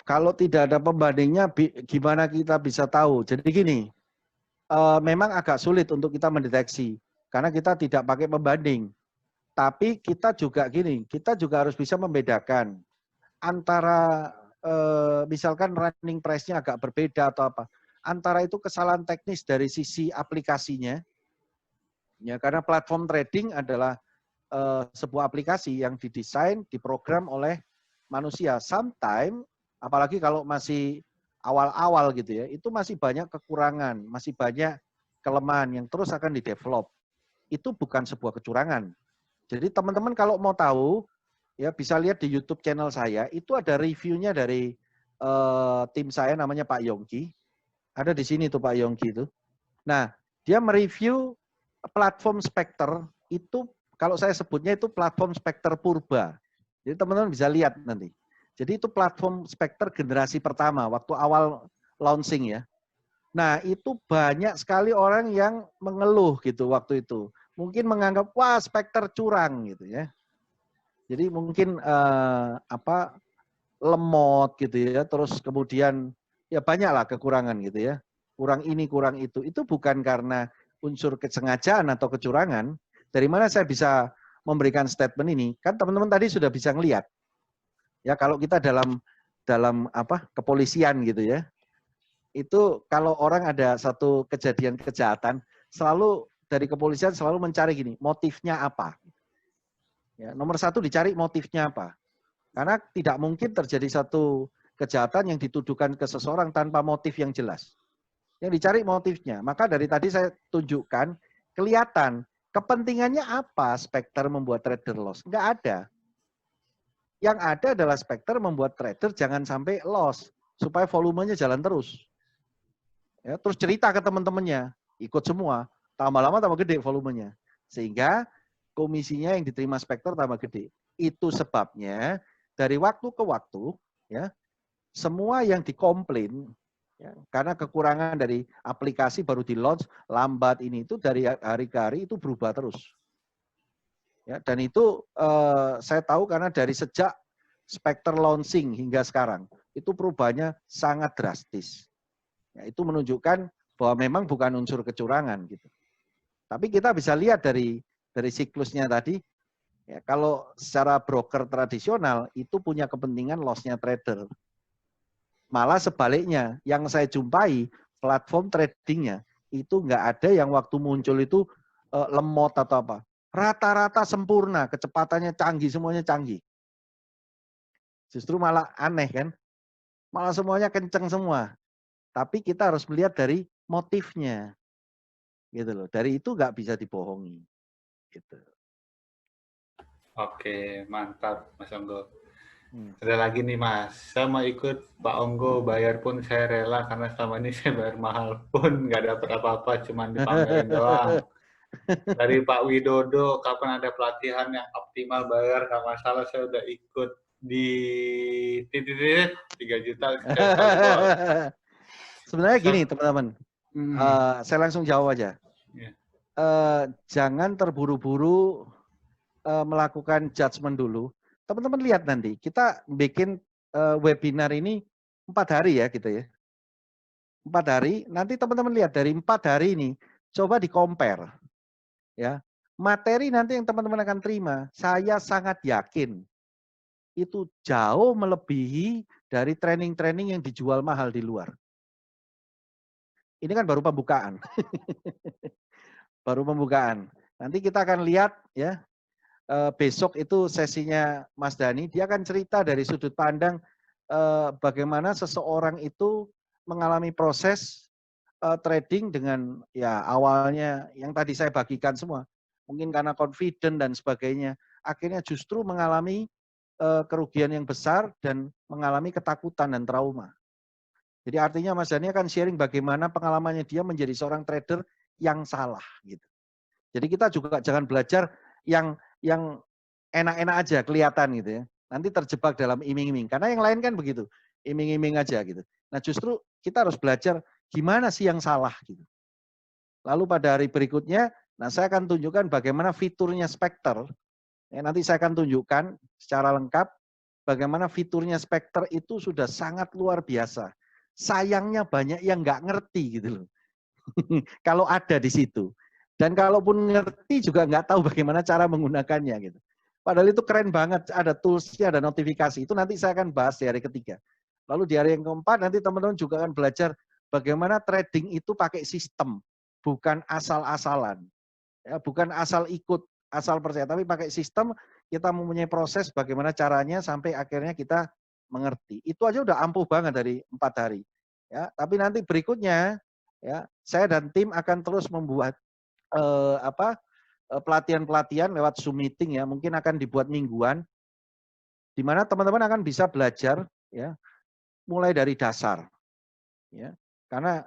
Kalau tidak ada pembandingnya gimana kita bisa tahu? Jadi gini, memang agak sulit untuk kita mendeteksi karena kita tidak pakai pembanding. Tapi kita juga gini, kita juga harus bisa membedakan antara misalkan running price-nya agak berbeda atau apa. Antara itu kesalahan teknis dari sisi aplikasinya, ya karena platform trading adalah sebuah aplikasi yang didesain, diprogram oleh manusia. Sometimes, apalagi kalau masih awal-awal gitu ya, itu masih banyak kekurangan, masih banyak kelemahan yang terus akan didevelop. Itu bukan sebuah kecurangan. Jadi teman-teman kalau mau tahu, ya bisa lihat di YouTube channel saya, itu ada reviewnya dari tim saya namanya Pak Yongki. Ada di sini tuh Pak Yongki itu. Nah, dia mereview platform Spectre itu, kalau saya sebutnya itu platform Spectre Purba. Jadi teman-teman bisa lihat nanti. Jadi itu platform Spectre generasi pertama, waktu awal launching ya. Nah, itu banyak sekali orang yang mengeluh gitu waktu itu. Mungkin menganggap, wah Spectre curang gitu ya. Jadi mungkin lemot gitu ya, terus kemudian ya banyaklah kekurangan gitu ya. Kurang ini, kurang itu. Itu bukan karena unsur kesengajaan atau kecurangan. Dari mana saya bisa memberikan statement ini? Kan teman-teman tadi sudah bisa ngelihat. Ya kalau kita dalam dalam apa kepolisian gitu ya. Itu kalau orang ada satu kejadian kejahatan, selalu dari kepolisian selalu mencari gini, motifnya apa? Ya, nomor satu dicari motifnya apa? Karena tidak mungkin terjadi satu kejahatan yang dituduhkan ke seseorang tanpa motif yang jelas. Yang dicari motifnya. Maka dari tadi saya tunjukkan, kelihatan kepentingannya apa Spectre membuat trader loss. Enggak ada. Yang ada adalah Spectre membuat trader jangan sampai loss. Supaya volumenya jalan terus. Ya, terus cerita ke teman-temannya. Ikut semua. Tambah lama tambah gede volumenya. Sehingga komisinya yang diterima Spectre tambah gede. Itu sebabnya dari waktu ke waktu, ya, semua yang dikomplain, ya, karena kekurangan dari aplikasi baru di launch, lambat ini itu dari hari ke hari itu berubah terus. Ya, dan itu saya tahu karena dari sejak Spectre launching hingga sekarang, itu perubahannya sangat drastis. Ya, itu menunjukkan bahwa memang bukan unsur kecurangan gitu. Tapi kita bisa lihat dari siklusnya tadi, ya, kalau secara broker tradisional itu punya kepentingan loss-nya trader. Malah sebaliknya, yang saya jumpai platform tradingnya itu nggak ada yang waktu muncul itu lemot atau apa. Rata-rata sempurna, kecepatannya canggih, semuanya canggih. Justru malah aneh kan, malah semuanya kenceng semua. Tapi kita harus melihat dari motifnya, gitu loh. Dari itu nggak bisa dibohongi, gitu. Oke, mantap Mas Onggo. Hmm. Ada lagi nih Mas, saya mau ikut Pak Onggo, bayar pun saya rela karena selama ini saya bayar mahal pun nggak dapat apa-apa, cuma dipamerin doang. Dari Pak Widodo, kapan ada pelatihan yang optimal bayar, nggak masalah, saya udah ikut di titik 3 juta setiap kali bos. Sebenarnya gini teman-teman, saya langsung jawab aja. Yeah. Jangan terburu-buru melakukan judgement dulu. Teman-teman lihat nanti, kita bikin webinar ini 4 hari ya gitu ya. 4 hari, nanti teman-teman lihat dari 4 hari ini, coba di-compare. Ya. Materi nanti yang teman-teman akan terima, saya sangat yakin itu jauh melebihi dari training-training yang dijual mahal di luar. Ini kan baru pembukaan. Baru pembukaan. Nanti kita akan lihat ya, besok itu sesinya Mas Dani, dia akan cerita dari sudut pandang bagaimana seseorang itu mengalami proses trading dengan ya awalnya yang tadi saya bagikan semua. Mungkin karena confident dan sebagainya, akhirnya justru mengalami kerugian yang besar dan mengalami ketakutan dan trauma. Jadi artinya Mas Dani akan sharing bagaimana pengalamannya dia menjadi seorang trader yang salah gitu. Jadi kita juga jangan belajar yang enak-enak aja kelihatan gitu ya. Nanti terjebak dalam iming-iming. Karena yang lain kan begitu, iming-iming aja gitu. Nah justru kita harus belajar gimana sih yang salah gitu. Lalu pada hari berikutnya, nah saya akan tunjukkan bagaimana fiturnya Spectre. Ya, nanti saya akan tunjukkan secara lengkap bagaimana fiturnya Spectre itu sudah sangat luar biasa. Sayangnya banyak yang nggak ngerti gitu loh. Kalau ada di situ. Dan kalaupun ngerti juga nggak tahu bagaimana cara menggunakannya gitu. Padahal itu keren banget, ada toolsnya, ada notifikasi. Itu nanti saya akan bahas di hari ketiga. Lalu di hari yang keempat nanti teman-teman juga akan belajar bagaimana trading itu pakai sistem, bukan asal-asalan. Ya, bukan asal ikut, asal percaya, tapi pakai sistem, kita mempunyai proses bagaimana caranya sampai akhirnya kita mengerti. Itu aja udah ampuh banget dari 4 hari. Ya, tapi nanti berikutnya ya, saya dan tim akan terus membuat pelatihan-pelatihan lewat Zoom meeting ya, mungkin akan dibuat mingguan di mana teman-teman akan bisa belajar ya, mulai dari dasar ya. Karena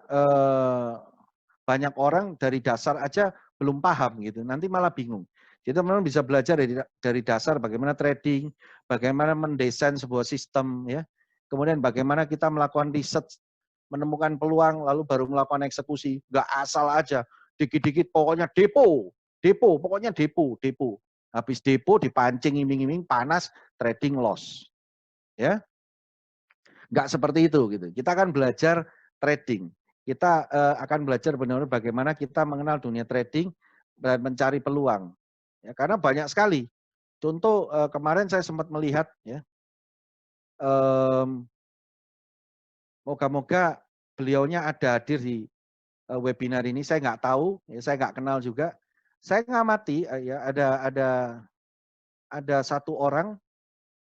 banyak orang dari dasar aja belum paham gitu, nanti malah bingung. Jadi teman-teman bisa belajar dari dasar bagaimana trading, bagaimana mendesain sebuah sistem ya. Kemudian bagaimana kita melakukan riset, menemukan peluang lalu baru melakukan eksekusi. Enggak asal aja, dikit-dikit pokoknya depo, pokoknya depo. Habis depo dipancing iming-iming panas, trading loss. Ya. Enggak seperti itu gitu. Kita akan belajar trading. Kita akan belajar benar-benar bagaimana kita mengenal dunia trading dan mencari peluang. Ya, karena banyak sekali. Contoh kemarin saya sempat melihat ya, Moga-moga beliaunya ada hadir di webinar ini. Saya nggak tahu, ya, saya nggak kenal juga. Saya ngamati ya ada satu orang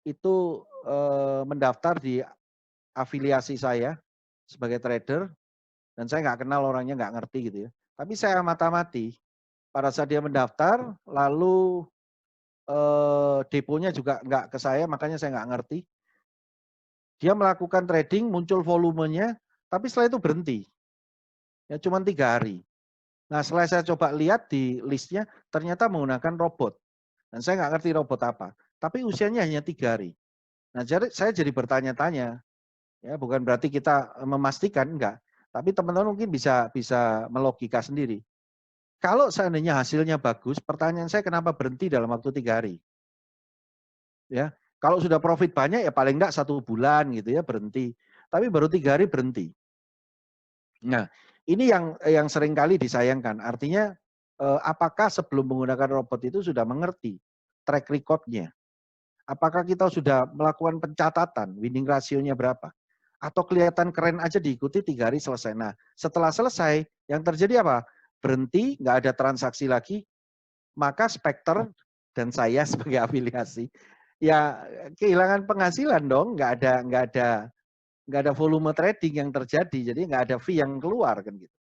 itu mendaftar di afiliasi saya sebagai trader dan saya nggak kenal orangnya, nggak ngerti gitu ya. Tapi saya amati pada saat dia mendaftar, lalu deponya juga nggak ke saya, makanya saya nggak ngerti. Dia melakukan trading, muncul volumenya, tapi setelah itu berhenti. Ya cuma 3 hari. Nah setelah saya coba lihat di listnya, ternyata menggunakan robot. Dan saya nggak ngerti robot apa. Tapi usianya hanya 3 hari. Nah saya jadi bertanya-tanya, ya bukan berarti kita memastikan, enggak. Tapi teman-teman mungkin bisa melogika sendiri. Kalau seandainya hasilnya bagus, pertanyaan saya kenapa berhenti dalam waktu 3 hari? Ya, kalau sudah profit banyak ya paling enggak 1 bulan gitu ya berhenti. Tapi baru 3 hari berhenti. Nah, ini yang sering kali disayangkan. Artinya apakah sebelum menggunakan robot itu sudah mengerti track record-nya? Apakah kita sudah melakukan pencatatan winning ratio-nya berapa? Atau kelihatan keren aja diikuti 3 hari selesai. Nah, setelah selesai yang terjadi apa? Berhenti, nggak ada transaksi lagi, maka Spectre dan saya sebagai afiliasi ya kehilangan penghasilan dong, nggak ada volume trading yang terjadi, jadi nggak ada fee yang keluar kan gitu.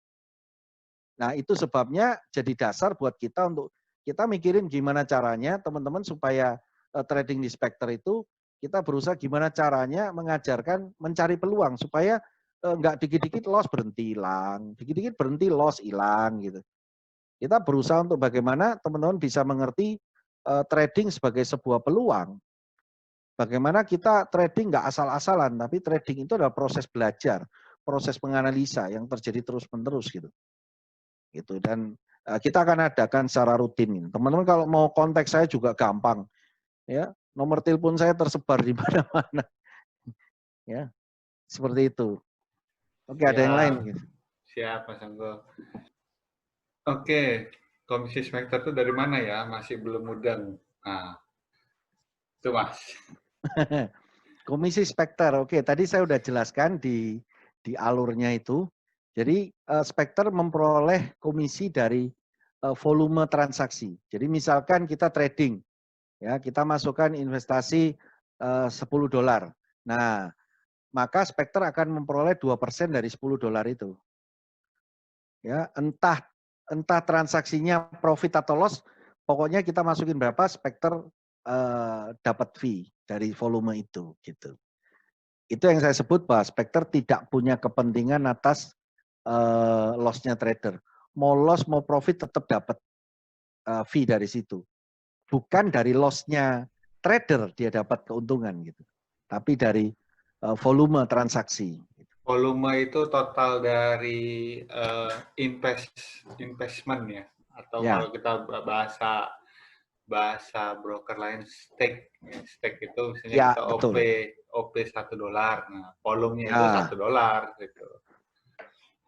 Nah itu sebabnya jadi dasar buat kita untuk kita mikirin gimana caranya teman-teman supaya trading di Spectre itu kita berusaha gimana caranya mengajarkan mencari peluang supaya nggak dikit-dikit loss berhenti hilang, dikit-dikit berhenti loss hilang gitu. Kita berusaha untuk bagaimana teman-teman bisa mengerti trading sebagai sebuah peluang. Bagaimana kita trading nggak asal-asalan, tapi trading itu adalah proses belajar, proses menganalisa yang terjadi terus-menerus gitu. Gitu dan kita akan adakan secara rutin. Teman-teman kalau mau kontak saya juga gampang, ya. Nomor telepon saya tersebar di mana-mana, ya. Seperti itu. Oke, ada yang lain? Gitu. Siap, Mas Anggo. Oke, Komisi Spectre itu dari mana ya? Masih belum mudeng. Nah, itu Mas. Komisi Spectre, oke. Tadi saya sudah jelaskan di alurnya itu. Jadi Spectre memperoleh komisi dari volume transaksi. Jadi misalkan kita trading, ya kita masukkan investasi $10. Nah, maka Spectre akan memperoleh 2% dari $10 itu. Ya, entah transaksinya profit atau loss, pokoknya kita masukin berapa, Spectre dapat fee dari volume itu gitu. Itu yang saya sebut bahwa Spectre tidak punya kepentingan atas loss-nya trader. Mau loss mau profit tetap dapat fee dari situ. Bukan dari loss-nya trader dia dapat keuntungan gitu. Tapi dari volume transaksi. Volume itu total dari investment ya, atau Ya. kalau kita bahasa broker lain stake. Stake itu misalnya Ya, kita betul. OP $1. Nah, volumenya itu Ya. $1 gitu.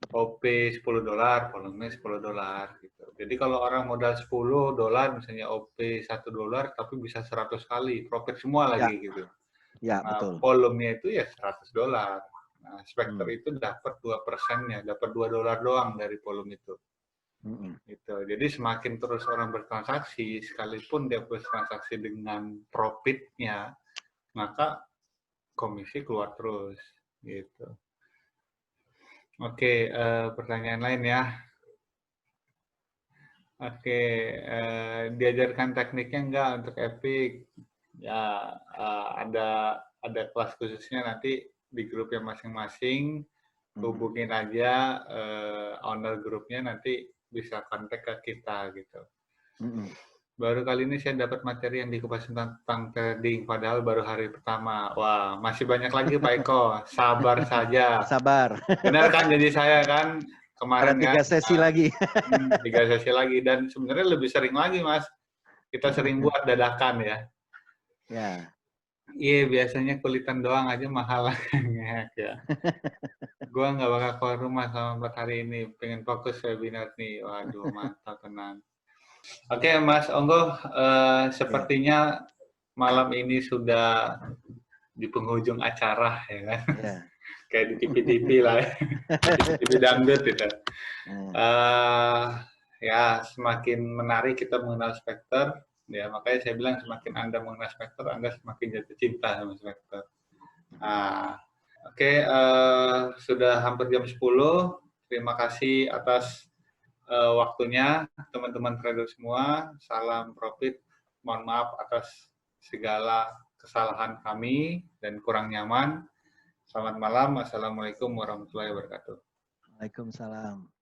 OP $10, volumenya $10 gitu. Jadi kalau orang modal $10 misalnya OP $1 tapi bisa 100 kali profit semua lagi gitu. Ya, Nah, betul. volumenya itu ya $100. Nah, Spectre itu dapat 2%-nya, dapat $2 doang dari volume itu. Gitu. Jadi semakin terus orang bertransaksi, sekalipun dia bertransaksi dengan profitnya, maka komisi keluar terus. Gitu. Oke, pertanyaan lain ya. Oke, diajarkan tekniknya enggak untuk Epic? Ya, ada kelas khususnya nanti di grupnya masing-masing. Hubungin aja owner grupnya, nanti bisa kontak ke kita gitu. Baru kali ini saya dapat materi yang dikupas tentang trading, padahal baru hari pertama. Wah, masih banyak lagi Pak Eko. Sabar saja. Sabar. Benar kan jadi saya kan kemarin ada 3 sesi lagi. 3 sesi lagi dan sebenarnya lebih sering lagi Mas. Kita sering buat dadakan ya. Ya. Iya, biasanya kulitan doang aja mahal ya. Gua nggak bakal keluar rumah sama 4 hari ini. Pengen fokus webinar nih. Waduh, mantap tenang. Oke, Mas Onggo, sepertinya malam ini sudah di penghujung acara ya kan. Ya. kayak di TV-TV lah, TV dangdut gitu. Ya, semakin menarik kita mengenal Spectre, ya makanya saya bilang semakin Anda mengenal Spectre, Anda semakin jatuh cinta sama Spectre. Oke, sudah hampir jam 10. Terima kasih atas waktunya teman-teman trader semua. Salam profit. Mohon maaf atas segala kesalahan kami dan kurang nyaman. Selamat malam. Assalamualaikum warahmatullahi wabarakatuh. Waalaikumsalam.